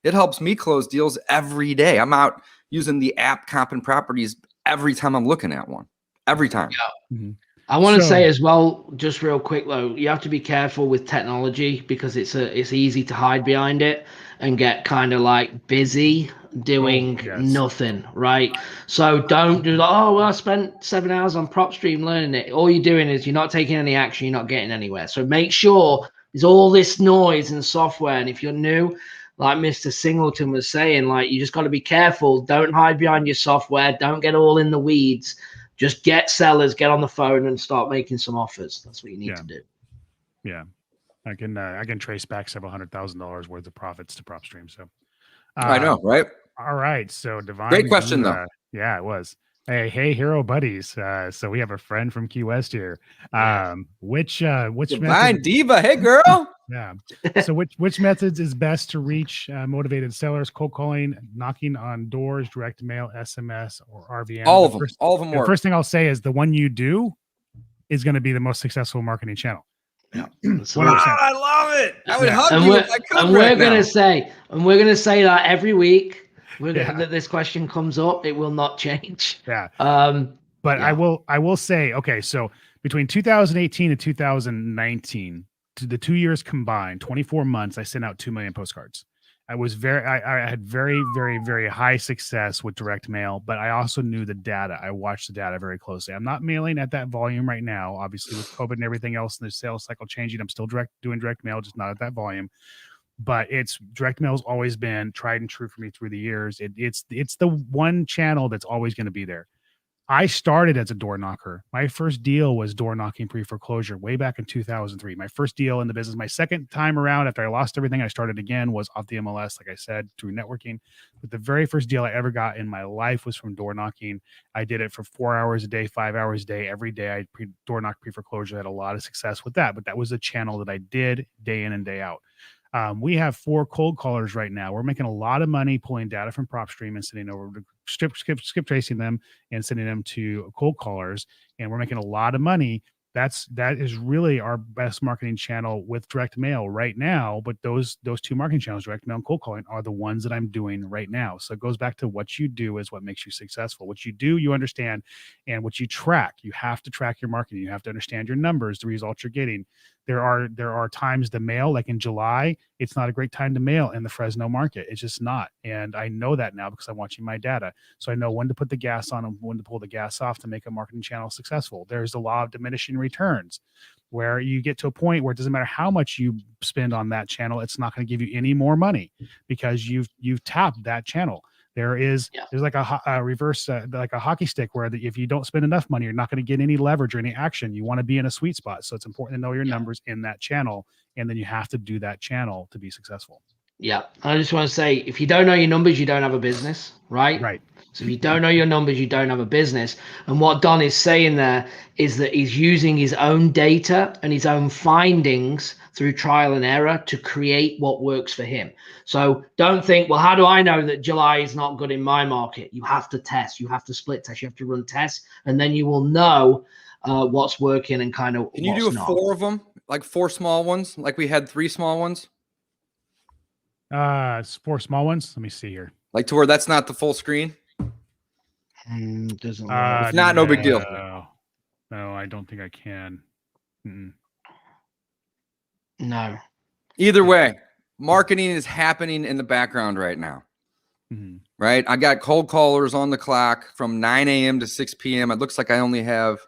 It helps me close deals every day. I'm out using the app comping properties every time I'm looking at one. Every time. Yeah. I want to say as well, just real quick though, you have to be careful with technology because it's easy to hide behind it and get kind of like busy doing nothing, right? So don't do like, oh, well, I spent 7 hours on PropStream learning it. All you're doing is you're not taking any action, you're not getting anywhere. So make sure there's all this noise and software. And if you're new, like Mr. Singleton was saying, like, you just got to be careful. Don't hide behind your software. Don't get all in the weeds. Just get sellers, get on the phone and start making some offers. That's what you need to do. Yeah. I can trace back several $100,000 worth of profits to PropStream. So I know, right? All right. So Divine. Great question though. Yeah, it was. Hey, hero buddies. So we have a friend from Key West here. Which Divine Diva, hey girl. Yeah. So which methods is best to reach motivated sellers? Cold calling, knocking on doors, direct mail, SMS, or RVM? All of them. All of them work. The first thing I'll say is the one you do is going to be the most successful marketing channel. Yeah. Wow, I love it. I would hug and you we're, if I could. And we're gonna say that every week. That this question comes up, it will not change. Yeah. But I will say, okay, so between 2018 and 2019, to the 2 years combined, 24 months, I sent out 2 million postcards. I had very, very, very high success with direct mail, but I also knew the data. I watched the data very closely. I'm not mailing at that volume right now, obviously with COVID and everything else and the sales cycle changing. I'm still doing direct mail, just not at that volume. But it's direct mail has always been tried and true for me through the years. It's the one channel that's always going to be there. I started as a door knocker. My first deal was door knocking pre-foreclosure way back in 2003. My first deal in the business, my second time around after I lost everything, I started again, was off the MLS, like I said, through networking. But the very first deal I ever got in my life was from door knocking. I did it for 4 hours a day, 5 hours a day, every day. I door knocked pre-foreclosure. I had a lot of success with that, but that was a channel that I did day in and day out. We have 4 cold callers right now. We're making a lot of money pulling data from PropStream and sending over to skip tracing them and sending them to cold callers. And we're making a lot of money. That is really our best marketing channel with direct mail right now. But those 2 marketing channels, direct mail and cold calling, are the ones that I'm doing right now. So it goes back to what you do is what makes you successful. What you do, you understand, and what you track. You have to track your marketing. You have to understand your numbers, the results you're getting. There are times to mail, like in July, it's not a great time to mail in the Fresno market. It's just not. And I know that now because I'm watching my data. So I know when to put the gas on and when to pull the gas off to make a marketing channel successful. There's the law of diminishing returns, where you get to a point where it doesn't matter how much you spend on that channel, it's not going to give you any more money because you've tapped that channel. There's like a reverse, like a hockey stick where if you don't spend enough money, you're not going to get any leverage or any action. You want to be in a sweet spot. So it's important to know your numbers in that channel. And then you have to do that channel to be successful. Yeah. I just want to say, if you don't know your numbers, you don't have a business, right? Right. So if you don't know your numbers, you don't have a business. And what Don is saying there is that he's using his own data and his own findings through trial and error to create what works for him. So don't think, well, how do I know that July is not good in my market? You have to test, you have to split test, you have to run tests, and then you will know what's working and kind of Can you do 4 of them? Like 4 small ones? Like we had 3 small ones? 4 small ones. Let me see here. Like to where that's not the full screen? Doesn't if not, no big deal. No, I don't think I can. Mm-mm. No. Either way, marketing is happening in the background right now. Mm-hmm. Right? I got cold callers on the clock from 9 a.m. to 6 p.m. It looks like I only have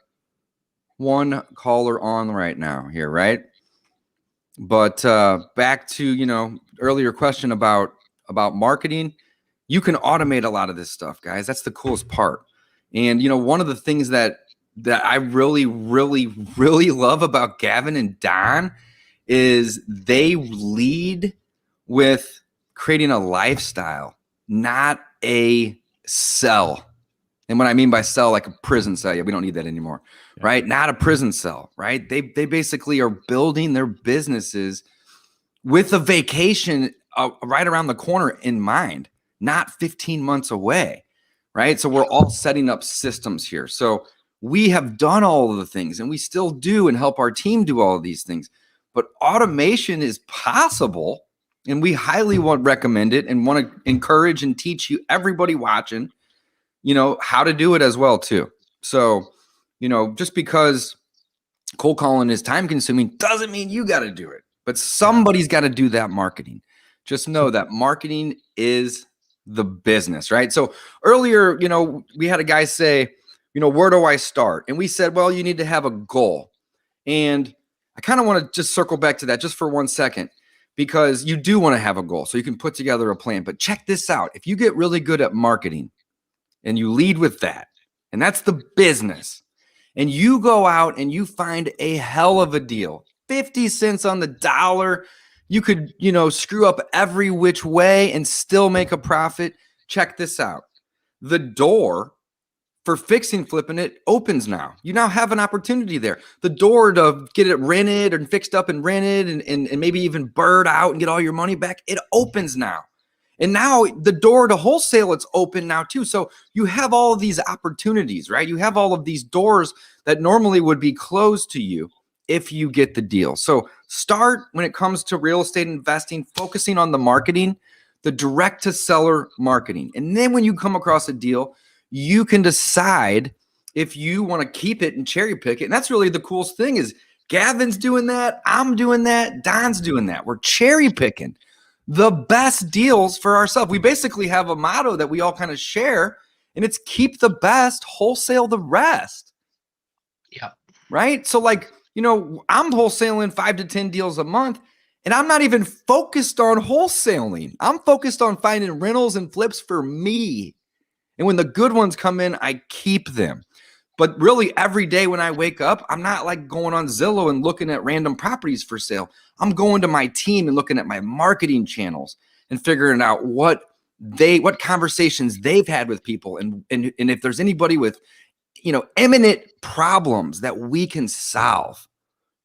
one caller on right now here, right? But back to, earlier question about marketing, you can automate a lot of this stuff, guys. That's the coolest part. And, one of the things that I really, really, really love about Gavin and Don is they lead with creating a lifestyle, not a cell. And what I mean by cell, like a prison cell, we don't need that anymore, right? Not a prison cell, right? They basically are building their businesses with a vacation right around the corner in mind, not 15 months away, right? So we're all setting up systems here. So we have done all of the things, and we still do, and help our team do all of these things. But automation is possible, and we highly recommend it, and want to encourage and teach you, everybody watching, how to do it as well too. So, just because cold calling is time consuming doesn't mean you got to do it, but somebody's got to do that marketing. Just know that marketing is the business, right? So earlier, we had a guy say, where do I start? And we said, well, you need to have a goal. And I kind of want to just circle back to that just for 1 second, because you do want to have a goal so you can put together a plan. But check this out. If you get really good at marketing and you lead with that, and that's the business, and you go out and you find a hell of a deal, 50 cents on the dollar, you could, screw up every which way and still make a profit. Check this out. The door for fixing flipping it opens now. You now have an opportunity there. The door to get it rented and fixed up and rented and maybe even bird out and get all your money back, it opens now. And now the door to wholesale, it's open now too. So you have all of these opportunities, right? You have all of these doors that normally would be closed to you if you get the deal. So start, when it comes to real estate investing, focusing on the marketing, the direct to seller marketing. And then when you come across a deal, you can decide if you want to keep it and cherry pick it. And that's really the coolest thing is Gavin's doing that. I'm doing that. Don's doing that. We're cherry picking the best deals for ourselves. We basically have a motto that we all kind of share, and it's keep the best, wholesale the rest. Yeah. Right. So I'm wholesaling 5 to 10 deals a month, and I'm not even focused on wholesaling. I'm focused on finding rentals and flips for me. And when the good ones come in, I keep them. But really every day when I wake up, I'm not like going on Zillow and looking at random properties for sale. I'm going to my team and looking at my marketing channels and figuring out what conversations they've had with people. And if there's anybody with, imminent problems that we can solve.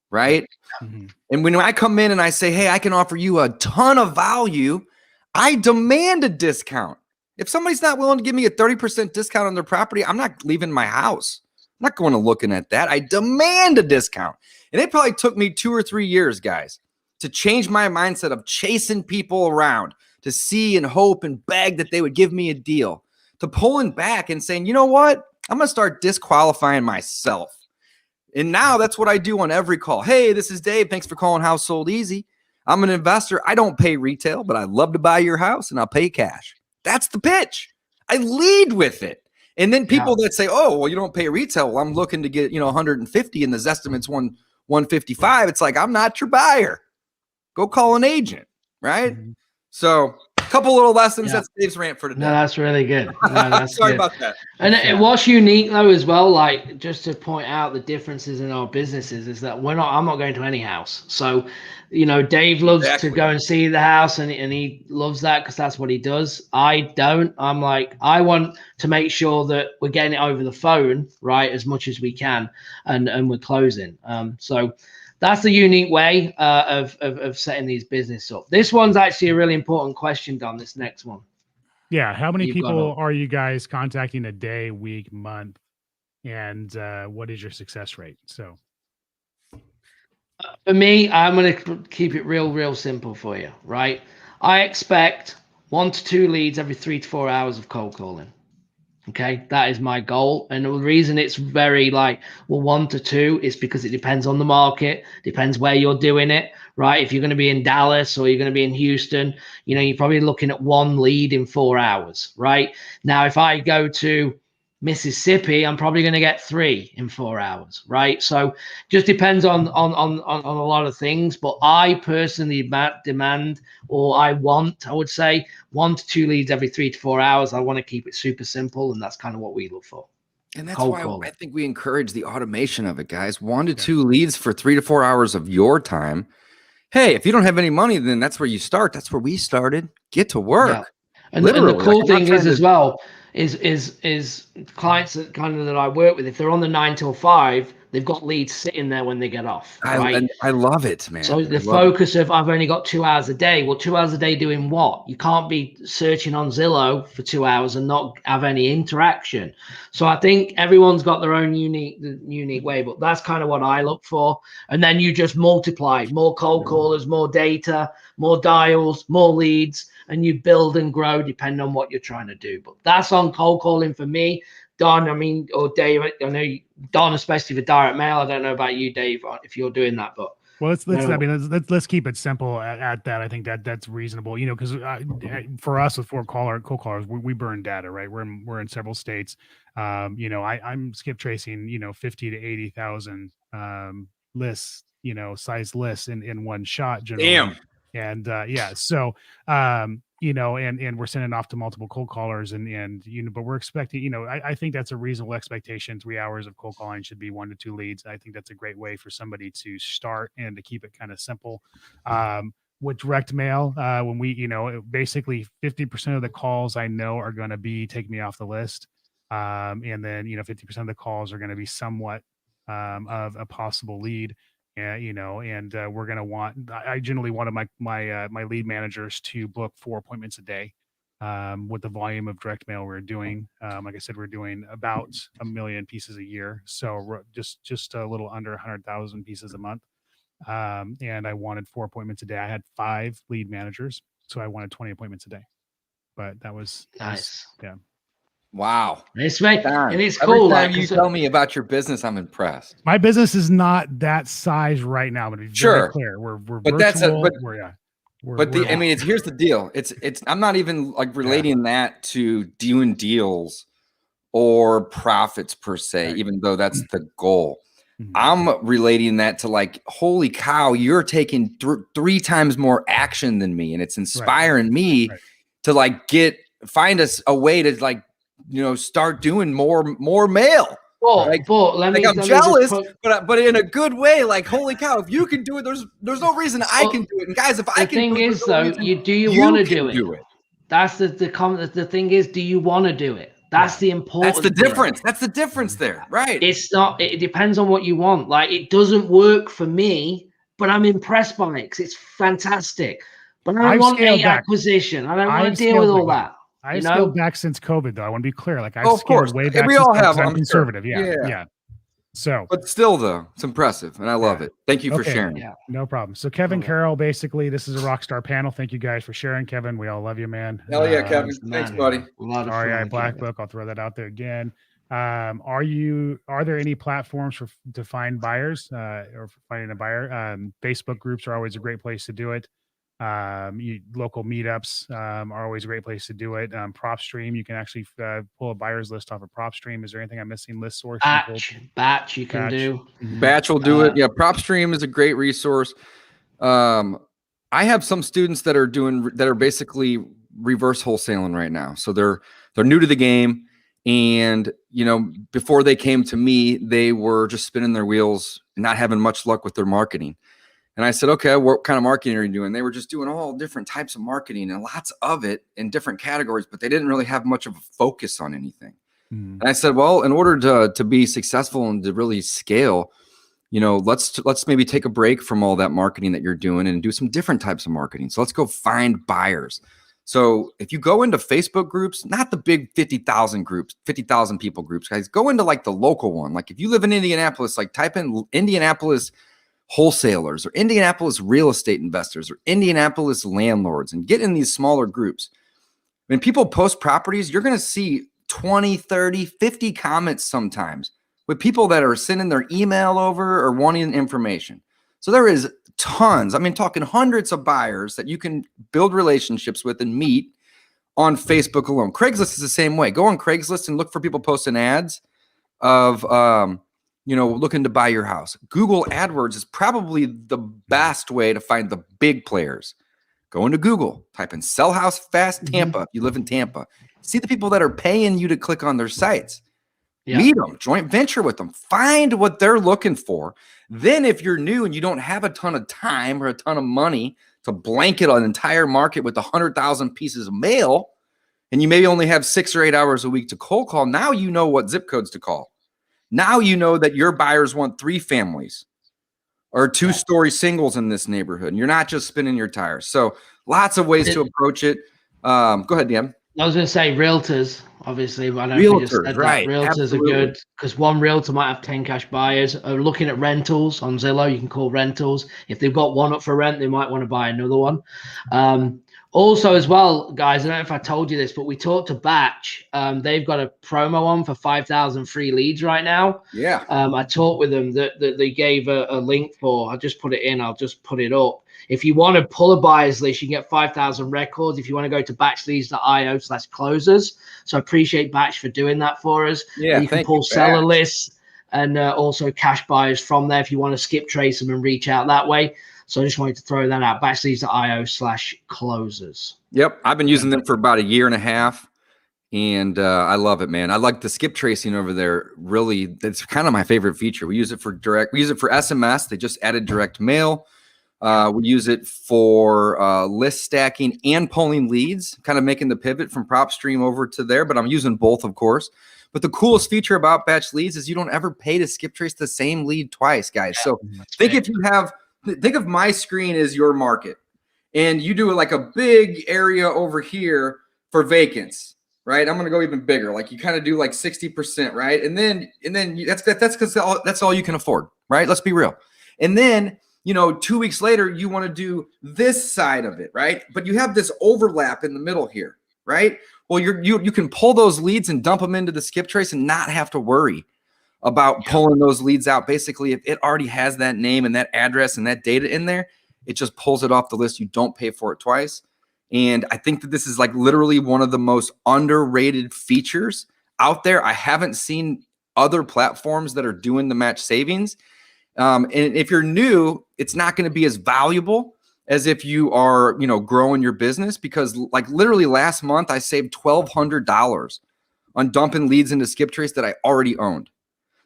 Right. Mm-hmm. And when I come in and I say, hey, I can offer you a ton of value, I demand a discount. If somebody's not willing to give me a 30% discount on their property, I'm not leaving my house. I'm not going to looking at that. I demand a discount. And it probably took me 2 or 3 years, guys, to change my mindset of chasing people around, to see and hope and beg that they would give me a deal, to pulling back and saying, you know what? I'm going to start disqualifying myself. And now that's what I do on every call. Hey, this is Dave. Thanks for calling House Sold Easy. I'm an investor. I don't pay retail, but I'd love to buy your house and I'll pay cash. That's the pitch. I lead with it. And then people that say, oh, well, you don't pay retail. Well, I'm looking to get, 150 and the estimate's 155. It's like, I'm not your buyer. Go call an agent. Right. Mm-hmm. So a couple little lessons. That's Dave's rant for today. No, that's really good. No, that's Sorry good. about that. And it was unique though as well. Like just to point out the differences in our businesses is that I'm not going to any house. So, Dave loves to go and see the house and he loves that because that's what he does. I don't. I'm like, I want to make sure that we're getting it over the phone, right, as much as we can, and we're closing. So that's the unique way of setting these business up. This one's actually a really important question, Don, this next one. Yeah. How many people are you guys contacting a day, week, month? And what is your success rate? So for me, I'm going to keep it real simple for you, right? I expect 1 to 2 leads every 3 to 4 hours of cold calling. Okay, that is my goal. And the reason it's very like, well, 1 to 2 is because it depends on the market, depends where you're doing it, right? If you're going to be in Dallas or you're going to be in Houston, you know, you're probably looking at 1 lead in 4 hours, right? Now, if I go to Mississippi, I'm probably going to get 3 in 4 hours, right? So just depends on a lot of things. But I personally demand, or I would say 1 to 2 leads every 3 to 4 hours. I want to keep it super simple, and that's kind of what we look for. And that's Cold why calling. I think we encourage the automation of it, guys. 1 to 2 leads for 3 to 4 hours of your time. Hey, if you don't have any money, then that's where you start. That's where we started. Get to work. Yeah. And the cool thing is as well is clients that that I work with, if they're on the 9 till 5, they've got leads sitting there when they get off. Right? I love it, man. So the focus of I've only got 2 hours a day. Well, 2 hours a day doing what? You can't be searching on Zillow for 2 hours and not have any interaction. So I think everyone's got their own unique way, but that's kind of what I look for. And then you just multiply more cold callers, more data, more dials, more leads, and you build and grow depending on what you're trying to do. But that's on cold calling for me. Don, I mean, or Dave, I know Don, especially for direct mail. I don't know about you, Dave, if you're doing that, but well, let's keep it simple at that. I think that's reasonable, you know, because for us with cold callers, we burn data, right? We're in several states. You know, I'm skip tracing, you know, 50 to 80,000 lists, you know, size lists in one shot generally. Damn. And so you know, and we're sending off to multiple cold callers and you know, but we're expecting, you know, I think that's a reasonable expectation. 3 hours of cold calling should be 1 to 2 leads. I think that's a great way for somebody to start and to keep it kind of simple. With direct mail, when we, you know, basically 50% of the calls I know are going to be take me off the list. And then, you know, 50% of the calls are going to be somewhat of a possible lead. You know, and we're going to want, I generally wanted my lead managers to book 4 appointments a day with the volume of direct mail we're doing. Like I said, we're doing about 1 million pieces a year. So just a little under 100,000 pieces a month. And I wanted 4 appointments a day. I had 5 lead managers, so I wanted 20 appointments a day. But that was nice. Yeah. Wow. It's and it's cool. Every time you tell me about your business, I'm impressed. My business is not that size right now, but to be very clear. We're but virtual. I mean, here's the deal. It's I'm not even like relating that to doing deals or profits per se, right, even though that's the goal. Mm-hmm. I'm relating that to like, holy cow, you're taking 3 times more action than me, and it's inspiring me to like find us a way to like, you know, start doing more mail. Well, like, I'm jealous, but in a good way. Like, holy cow, if you can do it, there's no reason I can do it. And guys, if I can do it, the thing is though, you want to do it. That's the thing is, do you want to do it? That's the important. That's the difference. That's the difference there, right? It's not. It depends on what you want. Like, it doesn't work for me, but I'm impressed by it because it's fantastic. But I don't want 8 acquisition. I don't want to deal with all that. I've scaled back since COVID, though. I want to be clear. Like, I've scaled way back. We all have. I'm conservative. Yeah. So, but still, though, it's impressive, and I love it. Thank you for sharing. Yeah, no problem. So, Kevin Carroll, basically, this is a rock star panel. Thank you guys for sharing, Kevin. We all love you, man. Hell yeah, Kevin. Thanks, buddy. Sorry, Black Book. I'll throw that out there again. Are there any platforms to find buyers or for finding a buyer? Facebook groups are always a great place to do it. Local meetups are always a great place to do it. PropStream, you can actually pull a buyer's list off of PropStream. Is there anything I'm missing? List Source, Batch you can do. Batch will do it. Yeah, PropStream is a great resource. I have some students that are basically reverse wholesaling right now. So they're new to the game, and you know, before they came to me, they were just spinning their wheels and not having much luck with their marketing. And I said, okay, what kind of marketing are you doing? They were just doing all different types of marketing and lots of it in different categories, but they didn't really have much of a focus on anything. And I said, well, in order to be successful and to really scale, you know, let's maybe take a break from all that marketing that you're doing and do some different types of marketing. So let's go find buyers. So if you go into Facebook groups, not the big 50,000 groups, 50,000 people groups, guys, go into like the local one. Like if you live in Indianapolis, like type in Indianapolis wholesalers or Indianapolis real estate investors or Indianapolis landlords and get in these smaller groups. When people post properties, you're going to see 20, 30, 50 comments sometimes with people that are sending their email over or wanting information. So there is tons, I mean, talking hundreds of buyers that you can build relationships with and meet on Facebook alone. Craigslist is the same way. Go on Craigslist and look for people posting ads of, looking to buy your house. Google AdWords is probably the best way to find the big players. Go into Google, type in sell house fast Tampa. If you live in Tampa, see the people that are paying you to click on their sites. Yeah. Meet them, joint venture with them, find what they're looking for. Then if you're new and you don't have a ton of time or a ton of money to blanket an entire market with 100,000 pieces of mail, and you maybe only have 6 or 8 hours a week to cold call, now you know what zip codes to call. Now you know that your buyers want 3 families or 2-story singles in this neighborhood. And you're not just spinning your tires. So lots of ways to approach it. Go ahead, Dan. I was going to say realtors, obviously. I don't know realtors, if you just said right. That. Realtors absolutely. Are good because one realtor might have 10 cash buyers. Looking at rentals on Zillow, you can call rentals. If they've got one up for rent, they might want to buy another one. Also, as well, guys, I don't know if I told you this, but we talked to Batch. They've got a promo on for 5,000 free leads right now. Yeah. I talked with them that they gave a link for. I'll just put it in. I'll just put it up. If you want to pull a buyer's list, you can get 5,000 records. If you want to go to batchleads.io/closers. So I appreciate Batch for doing that for us. Yeah, you can pull seller lists and also cash buyers from there if you want to skip trace them and reach out that way. So I just wanted to throw that out. Batchleads.io/closers. Yep. I've been using them for about a year and a half. And I love it, man. I like the skip tracing over there. Really, that's kind of my favorite feature. We use it for direct. We use it for SMS. They just added direct mail. We use it for list stacking and pulling leads, kind of making the pivot from PropStream over to there. But I'm using both, of course. But the coolest feature about Batch Leads is you don't ever pay to skip trace the same lead twice, guys. So think of my screen as your market, and you do like a big area over here for vacants, right? I'm going to go even bigger. Like you kind of do like 60%, right? And then that's because that's all you can afford, right? Let's be real. And then 2 weeks later, you want to do this side of it, right? But you have this overlap in the middle here, right? Well, you can pull those leads and dump them into the skip trace and not have to worry about pulling those leads out. Basically, if it already has that name and that address and that data in there, it just pulls it off the list. You don't pay for it twice. And I think that this is like literally one of the most underrated features out there. I haven't seen other platforms that are doing the match savings. And if you're new, it's not going to be as valuable as if you are, growing your business, because like literally last month, I saved $1,200 on dumping leads into skip trace that I already owned.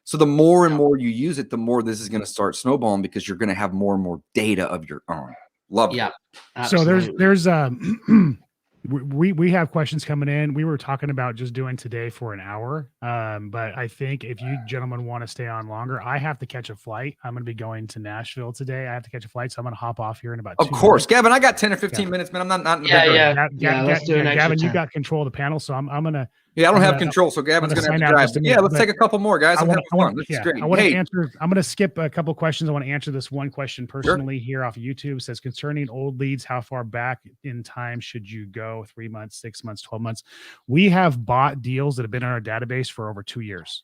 So the more and more you use it, the more this is going to start snowballing because you're going to have more and more data of your own. Love it. Yeah. Absolutely. So there's we have questions coming in. We were talking about just doing today for an hour. But I think if you gentlemen want to stay on longer, I have to catch a flight. I'm going to be going to Nashville today. I have to catch a flight. So I'm going to hop off here in about 2 minutes. Of course, Gavin, I got 10 or 15 minutes, man. I'm not in the let's do an extra Gavin, you 10. got control of the panel. So I'm going to. Yeah, I don't have control, so Gavin's going to have to drive. Yeah, let's take a couple more, guys. I'm having fun. This is great. I'm going to skip a couple questions. I want to answer this one question personally here off of YouTube. It says, concerning old leads, how far back in time should you go? 3 months, 6 months, 12 months? We have bought deals that have been in our database for over 2 years.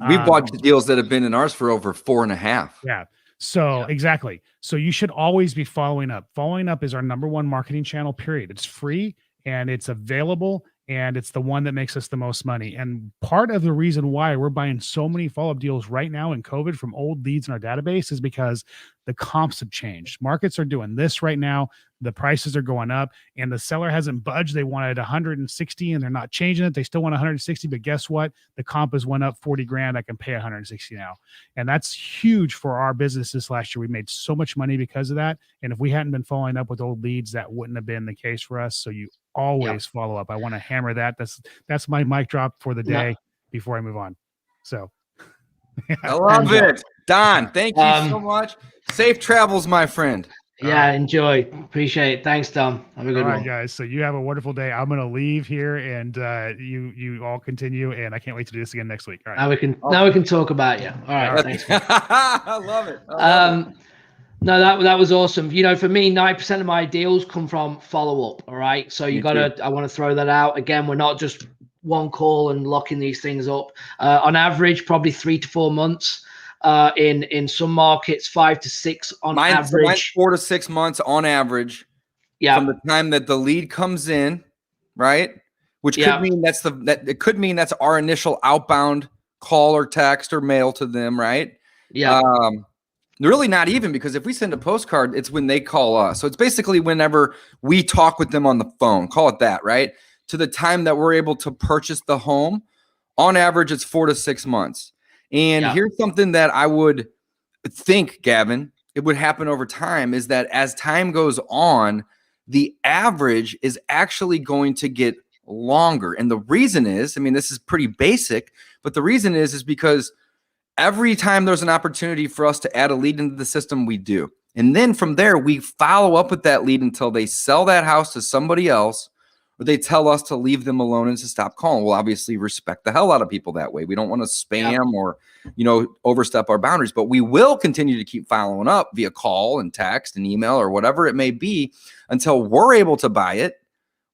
We've bought deals that have been in ours for over 4.5. Yeah. So exactly. So you should always be following up. Following up is our number one marketing channel, period. It's free and it's available. And it's the one that makes us the most money. And part of the reason why we're buying so many follow-up deals right now in COVID from old leads in our database is because the comps have changed. Markets are doing this right now. The prices are going up and the seller hasn't budged. They wanted 160 and they're not changing it. They still want 160, but guess what? The comp has went up 40 grand. I can pay 160 now. And that's huge for our business this last year. We made so much money because of that. And if we hadn't been following up with old leads, that wouldn't have been the case for us. So you always follow up. I want to hammer that. That's my mic drop for the day before I move on. So I love it. Don, thank you so much. Safe travels, my friend. Yeah, enjoy. Appreciate it. Thanks, Dom. Have a good one. All right, guys. So you have a wonderful day. I'm going to leave here and you all continue. And I can't wait to do this again next week. All right. Now we can talk about you. All right. Thanks. I love it. No, that was awesome. For me, 9% of my deals come from follow-up. All right. So I want to throw that out. Again, we're not just one call and locking these things up. On average, probably 3 to 4 months. In some markets, 5 to 6 on Mine's average. 4 to 6 months on average. Yeah. From the time that the lead comes in, right? Which could mean it could mean that's our initial outbound call or text or mail to them, right? Yeah. Really not even, because if we send a postcard, it's when they call us. So it's basically whenever we talk with them on the phone, call it that, right? To the time that we're able to purchase the home, on average, it's 4 to 6 months. And here's something that I would think, Gavin, it would happen over time, is that as time goes on, the average is actually going to get longer. And the reason is, I mean, this is pretty basic, but the reason is because every time there's an opportunity for us to add a lead into the system, we do. And then from there, we follow up with that lead until they sell that house to somebody else, or they tell us to leave them alone and to stop calling. We'll obviously respect the hell out of people that way. We don't want to spam or, overstep our boundaries, but we will continue to keep following up via call and text and email or whatever it may be until we're able to buy it,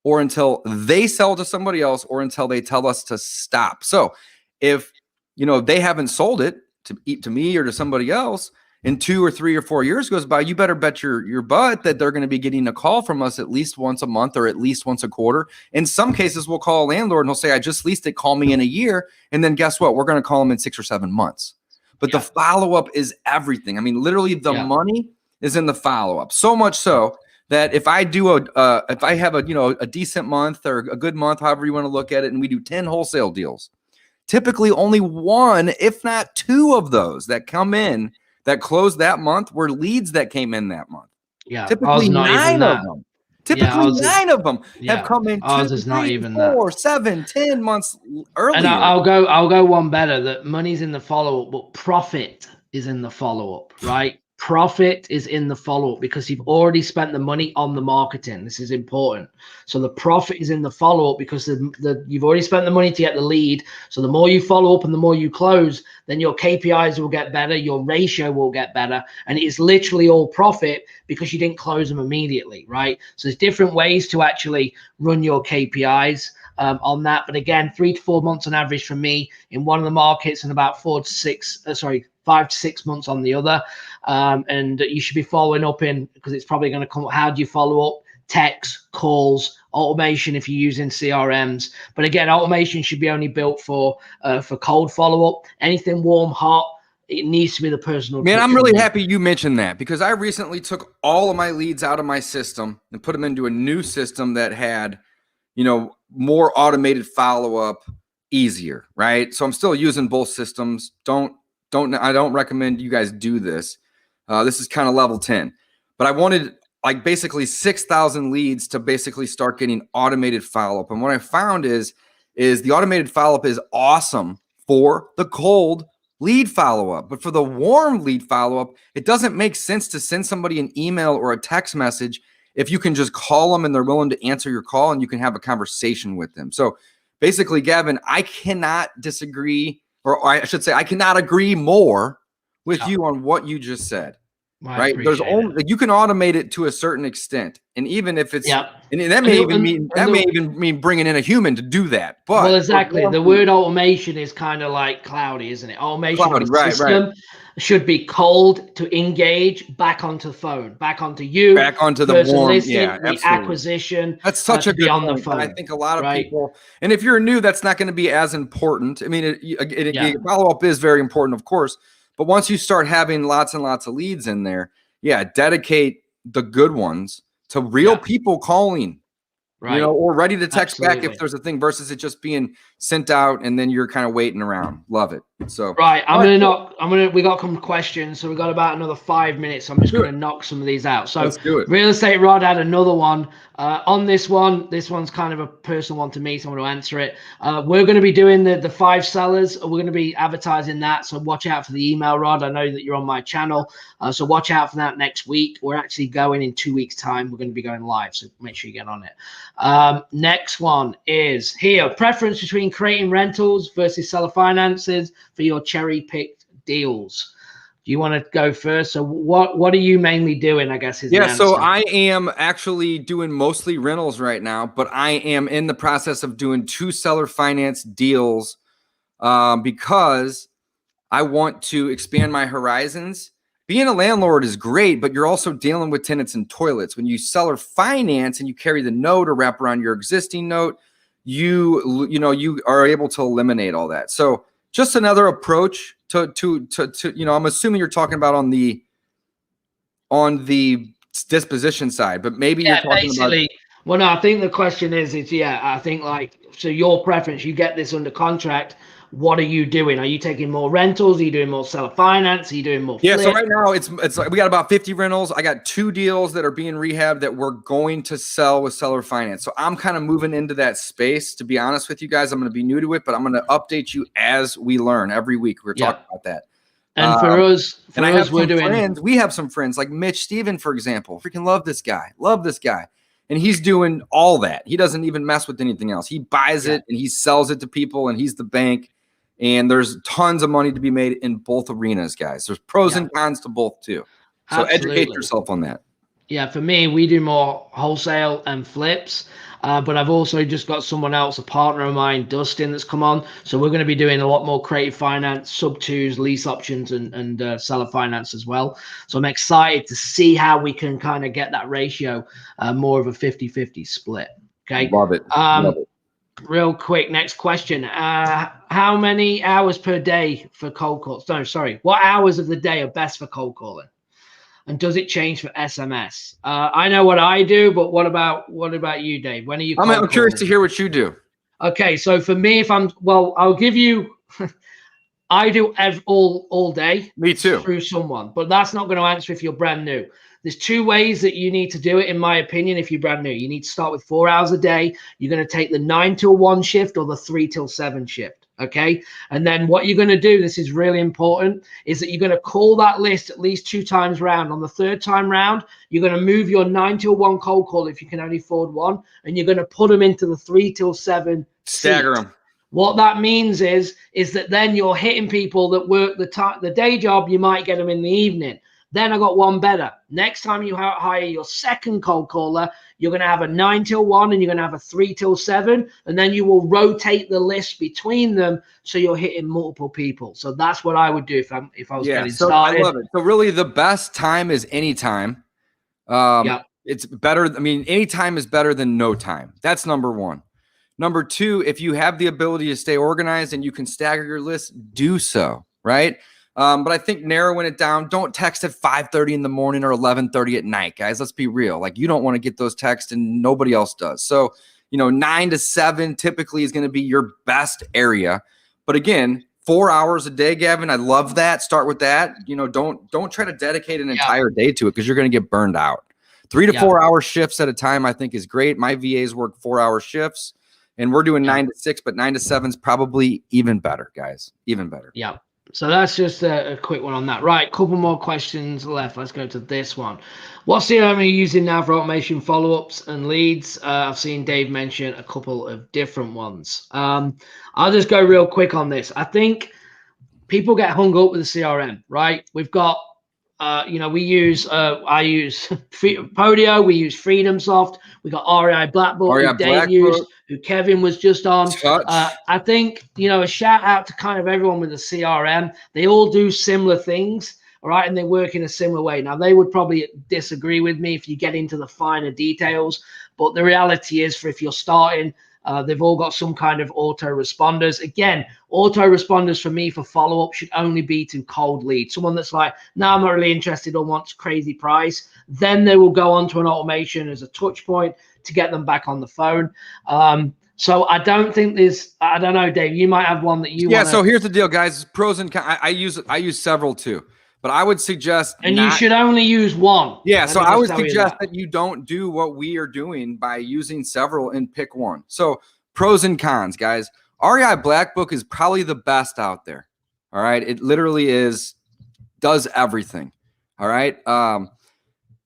or until they sell to somebody else, or until they tell us to stop. So if they haven't sold it to me or to somebody else, and 2 or 3 or 4 years goes by, you better bet your butt that they're going to be getting a call from us at least once a month or at least once a quarter. In some cases, we'll call a landlord and he'll say, I just leased it, call me in a year. And then guess what? We're going to call them in 6 or 7 months. But the follow-up is everything. I mean, literally the money is in the follow-up. So much so that if I do if I have a decent month or a good month, however you want to look at it, and we do 10 wholesale deals, typically only 1, if not 2 of those that come in that close that month were leads that came in that month. Yeah. Typically 9 of them. Typically 9 of them have come in 2, 3, 4, 7, 10 months earlier. And I'll go one better, that money's in the follow-up, but profit is in the follow-up, right? Profit is in the follow-up because you've already spent the money on the marketing. This is important. So the profit is in the follow-up because you've already spent the money to get the lead. So the more you follow up and the more you close, then your KPIs will get better, your ratio will get better, and it is literally all profit because you didn't close them immediately, right? So there's different ways to actually run your KPIs on that. But again, 3 to 4 months on average for me in one of the markets, and about 5 to 6 months on the other. And you should be following up because it's probably going to come. How do you follow up? Text, calls, automation if you're using CRMs. But again, automation should be only built for cold follow-up. Anything warm, hot, it needs to be the personal. Man, I'm really happy you mentioned that, because I recently took all of my leads out of my system and put them into a new system that had, more automated follow-up, easier, right? So I'm still using both systems. I don't recommend you guys do this. This is kind of level 10, but I wanted basically 6,000 leads to basically start getting automated follow-up. And what I found is the automated follow-up is awesome for the cold lead follow-up, but for the warm lead follow-up, it doesn't make sense to send somebody an email or a text message if you can just call them and they're willing to answer your call and you can have a conversation with them. So basically, Gavin, I cannot disagree, or I should say I cannot agree more with you on what you just said. Right? There's only you can automate it to a certain extent, and even if it's and that may even mean bringing in a human to do that. But exactly, the word automation is kind of like cloudy, isn't it? Automation of the system should be cold to engage back onto the phone, back onto you, back onto the warm, the acquisition. That's such a good point. And I think a lot of people, and if you're new, that's not going to be as important. I mean, follow up is very important, of course. But once you start having lots and lots of leads in there, dedicate the good ones to real people calling, or ready to text back if there's a thing, versus it just being sent out and then you're kind of waiting around. Love it. So we got some questions, so we got about another 5 minutes. I'm just going to knock some of these out. So let's do it. Real Estate Rod had another one on this one. This one's kind of a personal one to me, so I'm going to answer it. We're going to be doing the 5 sellers. We're going to be advertising that, so watch out for the email, Rod. I know that you're on my channel, so watch out for that next week. We're actually going in 2 weeks' time. We're going to be going live, so make sure you get on it. Next one is here: preference between creating rentals versus seller finances for your cherry-picked deals. Do you want to go first? So what are you mainly doing, I guess, is the Yeah, answer. so I am actually doing mostly rentals right now, but I am in the process of doing 2 seller finance deals because I want to expand my horizons. Being a landlord is great, but you're also dealing with tenants and toilets. When you seller finance and you carry the note or wrap around your existing note, you are able to eliminate all that. So just another approach to I'm assuming you're talking about on the disposition side, but maybe you're talking about. Well, no, I think the question is I think so your preference, you get this under contract. What are you doing? Are you taking more rentals? Are you doing more seller finance? Are you doing more flip? So right now it's like we got about 50 rentals. I got 2 deals that are being rehabbed that we're going to sell with seller finance. So I'm kind of moving into that space. To be honest with you guys, I'm going to be new to it, but I'm going to update you as we learn every week. We're talking about that. And for us, we have some friends like Mitch Steven, for example. Freaking love this guy. And he's doing all that. He doesn't even mess with anything else. He buys it and he sells it to people, and he's the bank. And there's tons of money to be made in both arenas, guys. There's pros and cons to both too. So educate yourself on that. Yeah, for me, we do more wholesale and flips. But I've also just got someone else, a partner of mine, Dustin, that's come on. So we're going to be doing a lot more creative finance, sub-twos, lease options, and seller finance as well. So I'm excited to see how we can kind of get that ratio more of a 50-50 split. Okay. Love it. Real quick, next question. How many hours per day for cold calls? No, sorry. What hours of the day are best for cold calling? And does it change for SMS? I know what I do, but what about you, Dave? When are you? I'm curious to hear what you do. Okay, so for me, I'll give you. I do all day. Me too. Through someone, but that's not going to answer if you're brand new. There's 2 ways that you need to do it, in my opinion. If you're brand new, you need to start with 4 hours a day. You're going to take the 9 till 1 shift or the 3 till 7 shift. Okay. And then what you're going to do, this is really important, is that you're going to call that list at least 2 times round. On the 3rd time round, you're going to move your 9 till 1 cold call if you can only afford one, and you're going to put them into the 3 till 7. Stagger them. What that means is that then you're hitting people that work the day job. You might get them in the evening. Then I got one better. Next time you hire your 2nd cold caller, you're going to have a 9 till 1 and you're going to have a 3 till 7. And then you will rotate the list between them. So you're hitting multiple people. So that's what I would do if I was getting started. I love it. So really the best time is anytime. It's better. I mean, anytime is better than no time. That's number 1. Number 2, if you have the ability to stay organized and you can stagger your list, do so, right? But I think narrowing it down, don't text at 5:30 in the morning or 11:30 at night, guys. Let's be real. Like, you don't want to get those texts and nobody else does. So, 9 to 7 typically is going to be your best area. But again, 4 hours a day, Gavin, I love that. Start with that. Don't try to dedicate an entire day to it because you're going to get burned out. 3 to 4 hour shifts at a time, I think, is great. My VAs work 4-hour shifts, and we're doing 9 to 6, but 9 to 7 is probably even better, guys. Even better. Yeah. So that's just a quick one on that. Right, couple more questions left. Let's go to this one. What CRM are you using now for automation follow-ups and leads? I've seen Dave mention a couple of different ones. I'll just go real quick on this. I think people get hung up with the CRM, right? We've got, I use Podio, we use FreedomSoft, we got REI Blackbook, who Dave used, who Kevin was just on. I think, a shout out to kind of everyone with the CRM. They all do similar things, all right, and they work in a similar way. Now, they would probably disagree with me if you get into the finer details, but the reality is, if you're starting, they've all got some kind of autoresponders. Again, autoresponders for me for follow-up should only be to cold lead. Someone that's like, no, I'm not really interested or wants crazy price. Then they will go on to an automation as a touch point to get them back on the phone. So I don't think I don't know, Dave, you might have one that you want. So here's the deal, guys. Pros and cons. I use several too. But I would suggest you should only use one. Yeah, so I would suggest that you don't do what we are doing by using several and pick one. So pros and cons, guys. REI Blackbook is probably the best out there. All right. It literally does everything. All right.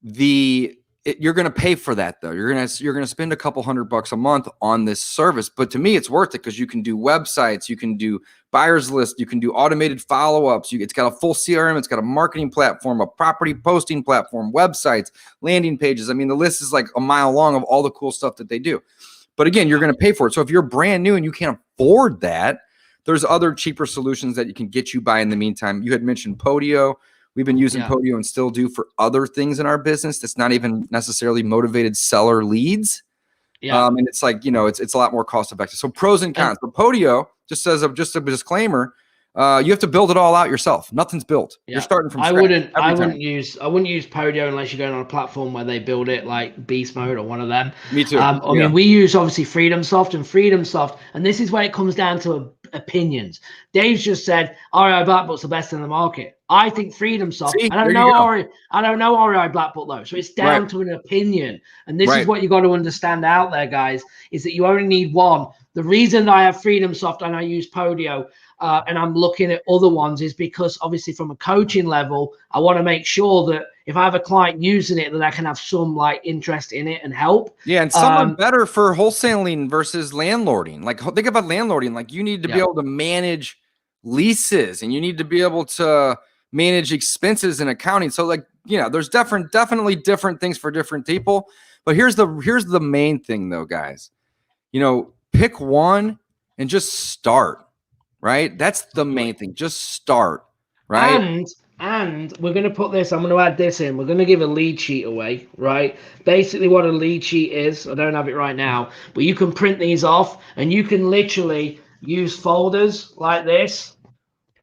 The you're going to pay for that though. You're going to spend a couple $100 a month on this service. But to me, it's worth it because you can do websites, you can do buyers list, you can do automated follow-ups. It's got a full CRM. It's got a marketing platform, a property posting platform, websites, landing pages. I mean, the list is like a mile long of all the cool stuff that they do. But again, you're going to pay for it. So if you're brand new and you can't afford that, there's other cheaper solutions that you can get you by in the meantime. You had mentioned Podio. We've been using Podio and still do for other things in our business. That's not even necessarily motivated seller leads. And it's like, it's a lot more cost effective. So pros and cons. But Podio, just a disclaimer, you have to build it all out yourself. Nothing's built. You're starting from scratch. I wouldn't use Podio unless you're going on a platform where they build it like Beast Mode or one of them. Me too. I mean, we use obviously FreedomSoft, and this is where it comes down to opinions. Dave's just said REI Blackbook's the best in the market. I think FreedomSoft. I don't know REI Blackbook though, so it's down to an opinion. And this is what you got to understand out there, guys, is that you only need one. The reason I have FreedomSoft and I use Podio and I'm looking at other ones is because obviously from a coaching level, I want to make sure that if I have a client using it, that I can have some like interest in it and help. Yeah, and some are better for wholesaling versus landlording. Like think about landlording. Like you need to be able to manage leases and you need to be able to manage expenses and accounting. So like, there's definitely different things for different people. But here's the main thing though, guys. Pick one and just start. Right? That's the main thing. Just start. Right? And we're going to put this, I'm going to add this in. We're going to give a lead sheet away, right? Basically what a lead sheet is, I don't have it right now, but you can print these off and you can literally use folders like this.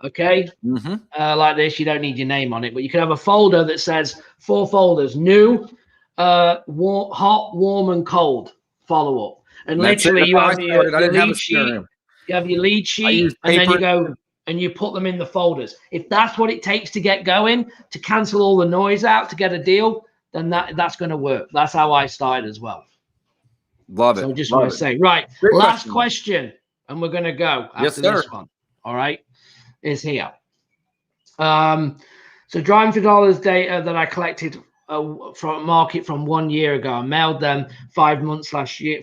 Okay. Like this. You don't need your name on it, but you can have a folder that says 4 folders: new, hot, warm, and cold follow up. And literally you have your lead sheet. You have your lead sheet, and then you go and you put them in the folders. If that's what it takes to get going, to cancel all the noise out, to get a deal, then that's going to work. That's how I started as well. Love it. So I just want to say, right, great last question, and we're going to go after this one. All right, is here. So Driving for Dollars data that I collected from market from 1 year ago. I mailed them 5 months last year.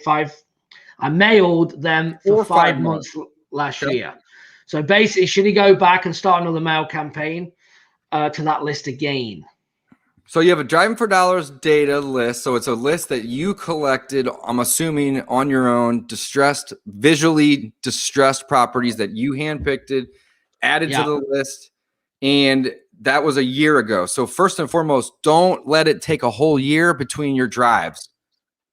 I mailed them for 5 months last year. So basically, should he go back and start another mail campaign to that list again? So you have a Driving for Dollars data list. So it's a list that you collected, I'm assuming, on your own, visually distressed properties that you handpicked, added to the list. And that was a year ago. So first and foremost, don't let it take a whole year between your drives.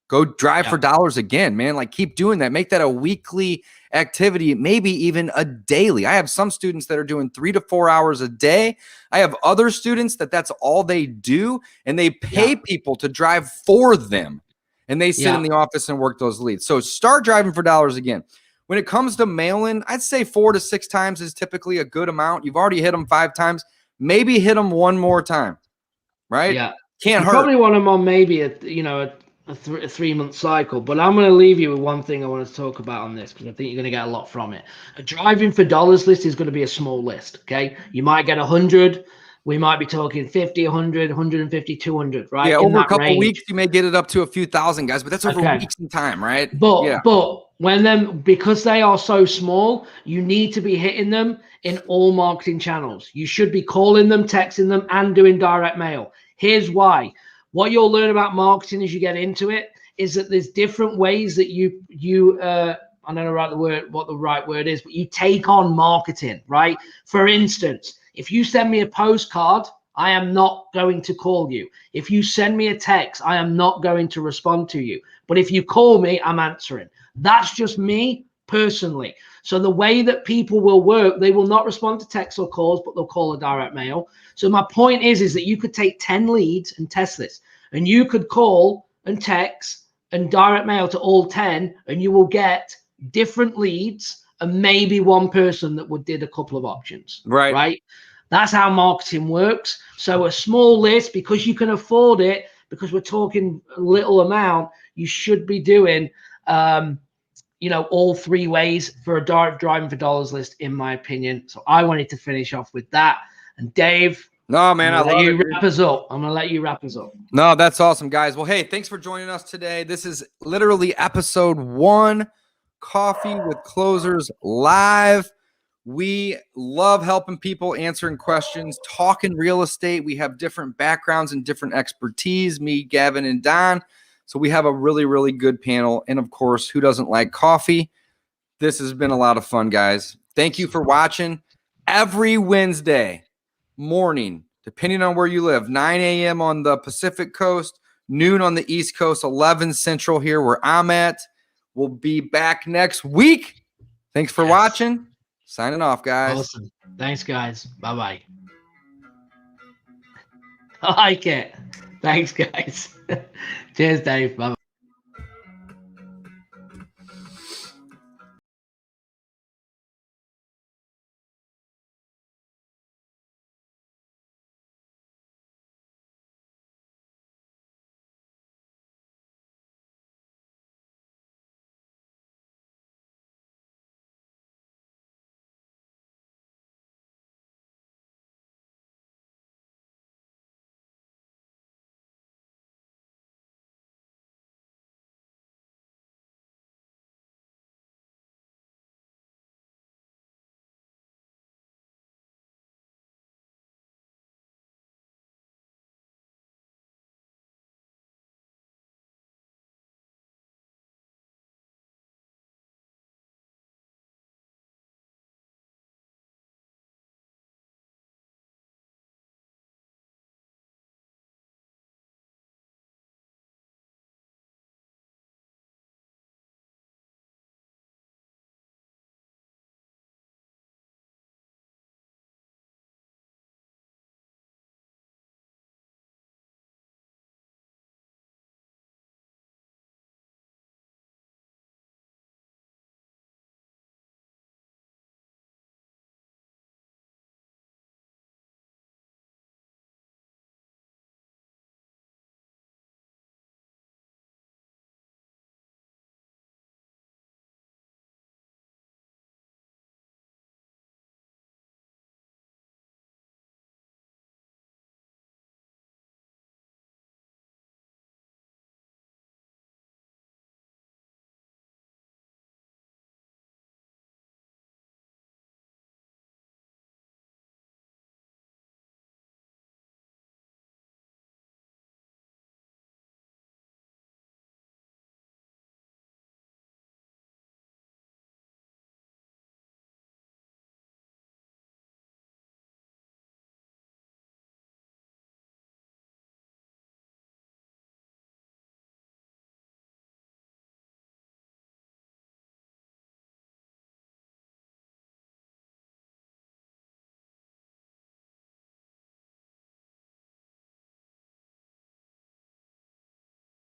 Go drive for dollars again, man. Like keep doing that. Make that a weekly activity, maybe even a daily. I have some students that are doing 3 to 4 hours a day. I have other students that's all they do, and they pay people to drive for them. And they sit in the office and work those leads. So start driving for dollars again. When it comes to mailing, I'd say 4 to 6 times is typically a good amount. You've already hit them 5 times. Maybe hit them one more time, right? Yeah. Can't hurt. Probably want them on maybe a 3-month cycle, but I'm going to leave you with one thing I want to talk about on this because I think you're going to get a lot from it. A Driving for Dollars list is going to be a small list. Okay, you might get 100. We might be talking 50, 100, 150, 200, right? Yeah, over a couple of weeks, you may get it up to a few thousand, guys, but that's over weeks in time, right? But because they are so small, you need to be hitting them in all marketing channels. You should be calling them, texting them, and doing direct mail. Here's why. What you'll learn about marketing as you get into it is that there's different ways that you I don't know what the right word is, but you take on marketing, right? For instance, if you send me a postcard, I am not going to call you. If you send me a text, I am not going to respond to you. But if you call me, I'm answering. That's just me personally. So the way that people will work, they will not respond to texts or calls, but they'll call a direct mail. So my point is that you could take 10 leads and test this, and you could call and text and direct mail to all 10, and you will get different leads and maybe one person that did a couple of options. Right. That's how marketing works. So a small list, because you can afford it, because we're talking a little amount, you should be doing all 3 ways for a Driving for Dollars list, in my opinion. So I wanted to finish off with that. And Dave, No, man, I I'm love gonna let it. you Dude. wrap us up. I'm gonna let you wrap us up. No, that's awesome, guys. Well, hey, thanks for joining us today. This is literally episode 1, Coffee with Closers live. We love helping people, answering questions, talking real estate. We have different backgrounds and different expertise, me, Gavin, and Don. So we have a really, really good panel. And of course, who doesn't like coffee? This has been a lot of fun, guys. Thank you for watching. Every Wednesday morning, depending on where you live, 9 a.m. on the Pacific Coast, noon on the East Coast, 11 Central here where I'm at. We'll be back next week. Thanks for watching. Signing off, guys. Awesome. Thanks, guys. Bye-bye. I like it. Thanks, guys. Cheers, Dave. Bye.